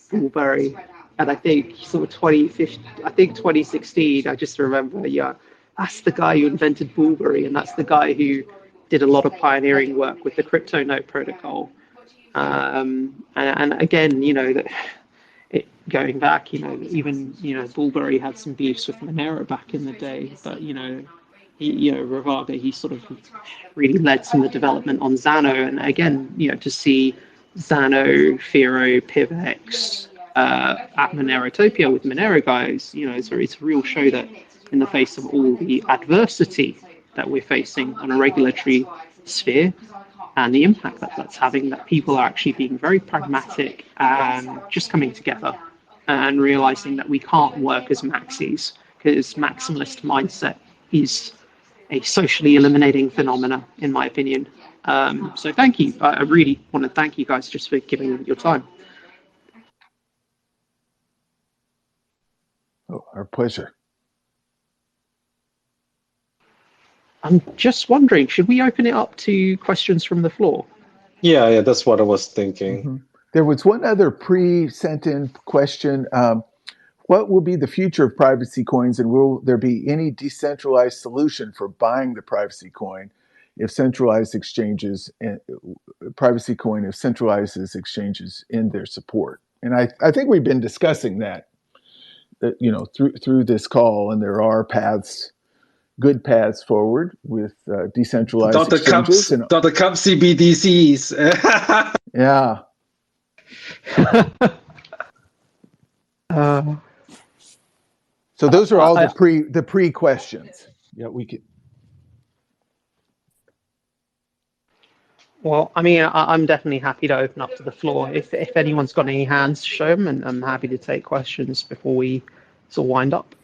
Bullberry, and I think sort of 2015, I think 2016, I just remember, yeah, that's the guy who invented Bullberry, and that's the guy who did a lot of pioneering work with the crypto note protocol. And again, that going back, even Bullberry had some beefs with Monero back in the day, but Ravaga, he sort of really led some of the development on Xano, and again, to see Xano, Firo, Pivx at Monerotopia with Monero guys, it's a real show that in the face of all the adversity that we're facing on a regulatory sphere, and the impact that that's having, that people are actually being very pragmatic and just coming together and realizing that we can't work as maxis because maximalist mindset is a socially eliminating phenomena, in my opinion. So thank you. I really want to thank you guys just for giving your time. Oh, our pleasure. I'm just wondering, should we open it up to questions from the floor? Yeah, that's what I was thinking. Mm-hmm. There was one other pre-sent-in question. What will be the future of privacy coins, and will there be any decentralized solution for buying the privacy coin if centralized exchanges, privacy coin, if centralizes exchanges in their support? And I think we've been discussing that through this call, and there are good paths forward with decentralized exchanges. Dr. Cup CBDCs. Yeah. So those are all the pre questions. Yeah, we could. Well, I mean, I'm definitely happy to open up to the floor. If anyone's got any hands to show them, and I'm happy to take questions before we sort of wind up.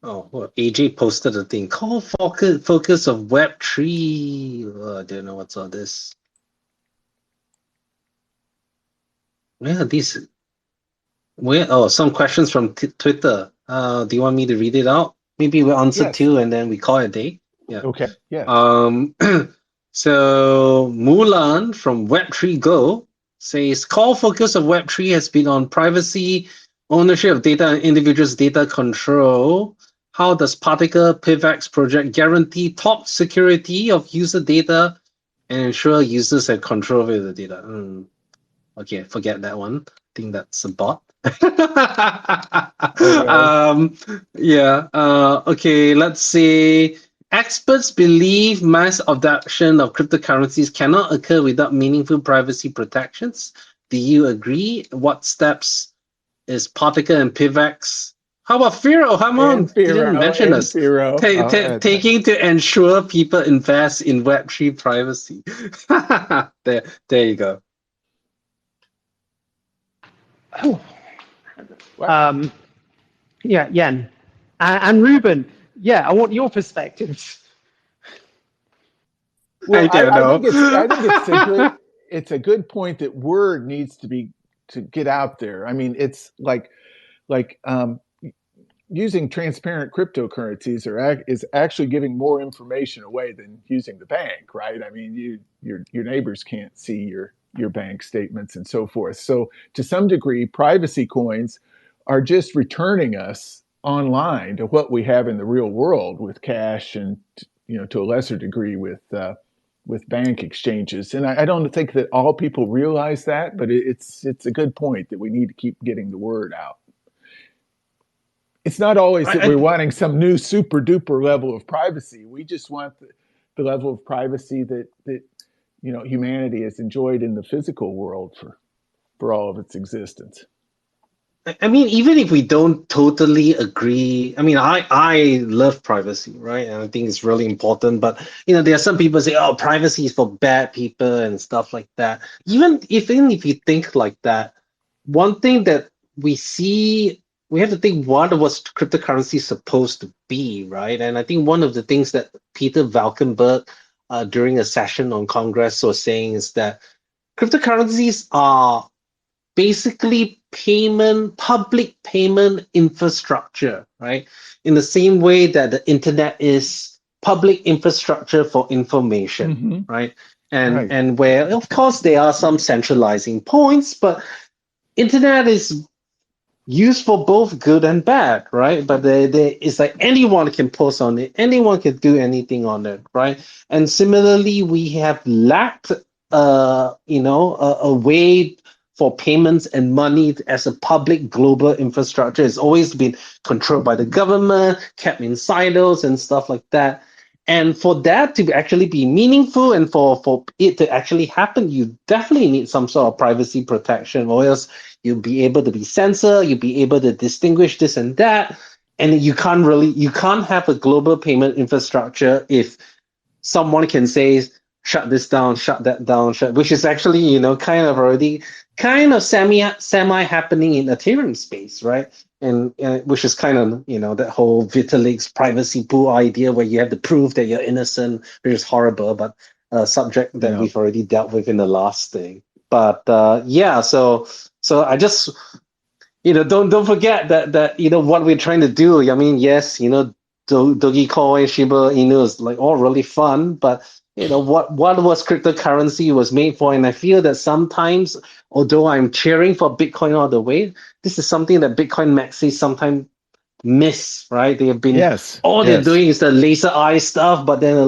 Oh, well, AJ posted a thing. Call focus of Web3. Oh, I don't know what's all this. Where are these? Some questions from Twitter. Do you want me to read it out? Maybe we'll answer two and then we call it a day. Yeah. Okay. Yeah. So Mulan from Web3 Go says core focus of Web3 has been on privacy, ownership of data, and individuals' data control. How does Particl Pivx project guarantee top security of user data and ensure users have control over the data? Okay, forget that one. I think that's a bot. Okay, let's see. Experts believe mass adoption of cryptocurrencies cannot occur without meaningful privacy protections. Do you agree? What steps is Particl and Pivx? How about Firo? Come on, didn't mention us. Taking to ensure people invest in Web3 privacy. There you go. Oh. Yeah, Yen. And Ruben, yeah, I want your perspectives. Well, I think it's a good point that word needs to get out there. I mean, it's like using transparent cryptocurrencies is actually giving more information away than using the bank, right? I mean, your neighbors can't see your bank statements and so forth. So to some degree, privacy coins are just returning us online to what we have in the real world with cash and, to a lesser degree with bank exchanges. And I don't think that all people realize that, but it's a good point that we need to keep getting the word out. It's not always that we're wanting some new super duper level of privacy. We just want the level of privacy that humanity has enjoyed in the physical world for all of its existence. I mean, even if we don't totally agree, I mean, I love privacy, right? And I think it's really important. But there are some people say, "Oh, privacy is for bad people" and stuff like that. Even if you think like that, one thing that we see, we have to think what was cryptocurrency supposed to be, right? And I think one of the things that Peter Valkenburg, during a session on Congress, was saying is that cryptocurrencies are basically public payment infrastructure, right? In the same way that the internet is public infrastructure for information, Mm-hmm. right? Right. And where, of course, there are some centralizing points, but internet is used for both good and bad, right? But it's like anyone can post on it, anyone can do anything on it, right? And similarly, we have lacked, a way for payments and money as a public global infrastructure. It's always been controlled by the government, kept in silos and stuff like that. And for that to actually be meaningful and for it to actually happen, you definitely need some sort of privacy protection, or else you'll be able to be censored, you'll be able to distinguish this and that. And you can't have a global payment infrastructure if someone can say, shut this down, shut that down, which is actually, kind of already kind of semi happening in Ethereum space, right? And which is kind of, that whole Vitalik's privacy pool idea where you have to prove that you're innocent, which is horrible, but a subject that we've already dealt with in the last thing. But so I just, don't forget that what we're trying to do. I mean, yes, Dogecoin, Shiba Inu is like all really fun, but what was cryptocurrency was made for. And I feel that sometimes, although I'm cheering for Bitcoin all the way, this is something that Bitcoin maxis sometimes miss, right? They have been they're doing is the laser eye stuff, but then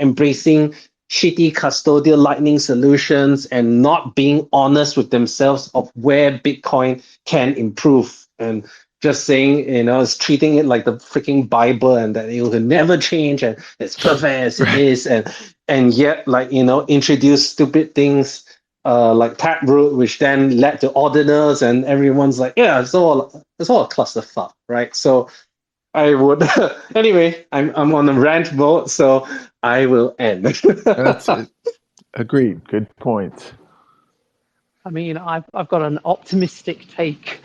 embracing shitty custodial lightning solutions and not being honest with themselves of where Bitcoin can improve, and just saying, it's treating it like the freaking Bible and that it will never change and it's perfect as it is, and yet introduce stupid things like Taproot, which then led to ordinals, and everyone's like, yeah, it's all a clusterfuck, right? So I would anyway. I'm on a rant mode, so I will end. That's it. Agreed. Good point. I mean, I've got an optimistic take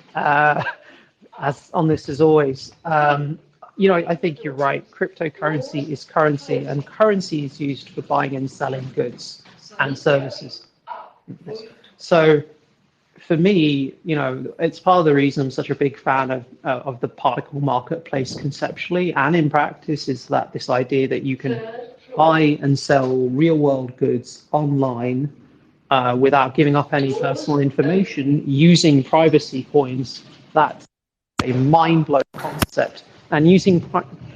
as on this as always. I think you're right. Cryptocurrency is currency, and currency is used for buying and selling goods and services. So for me, it's part of the reason I'm such a big fan of the particle marketplace conceptually and in practice, is that this idea that you can buy and sell real world goods online without giving up any personal information using privacy coins. That's a mind-blowing concept, and using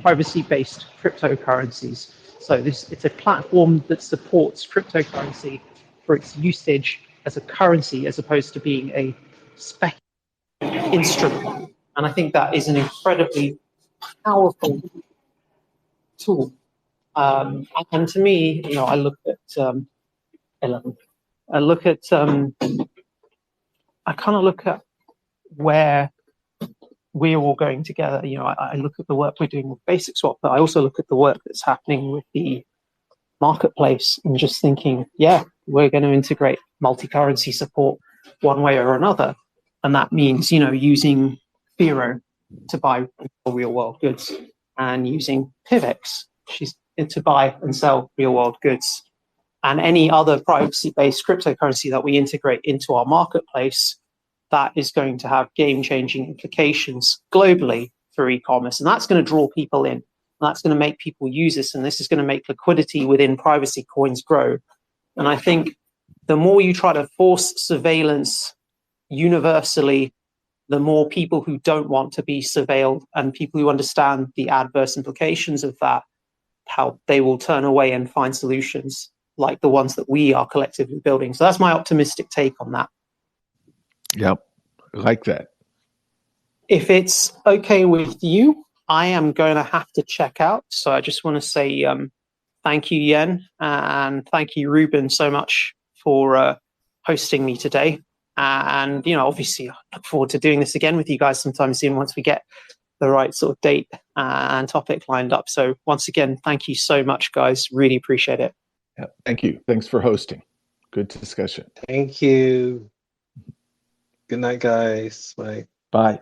privacy-based cryptocurrencies. So it's a platform that supports cryptocurrency for its usage as a currency as opposed to being a spec instrument. And I think that is an incredibly powerful tool. And to me, I look at 11. I look at I kind of look at where we're all going together. I look at the work we're doing with Basic Swap, but I also look at the work that's happening with the marketplace and just thinking, yeah, we're going to integrate multi-currency support one way or another. And that means, using Firo to buy real world goods and using Pivx to buy and sell real world goods, and any other privacy-based cryptocurrency that we integrate into our marketplace. That is going to have game-changing implications globally for e-commerce, and that's going to draw people in. That's going to make people use this, and this is going to make liquidity within privacy coins grow. And I think the more you try to force surveillance universally, the more people who don't want to be surveilled and people who understand the adverse implications of that, how they will turn away and find solutions like the ones that we are collectively building. So that's my optimistic take on that. Yep, I like that. If it's okay with you, I am going to have to check out. So I just want to say thank you, Yen, and thank you, Ruben, so much for hosting me today. And, obviously, I look forward to doing this again with you guys sometime soon once we get the right sort of date and topic lined up. So once again, thank you so much, guys. Really appreciate it. Yeah, thank you. Thanks for hosting. Good discussion. Thank you. Good night, guys. Bye. Bye.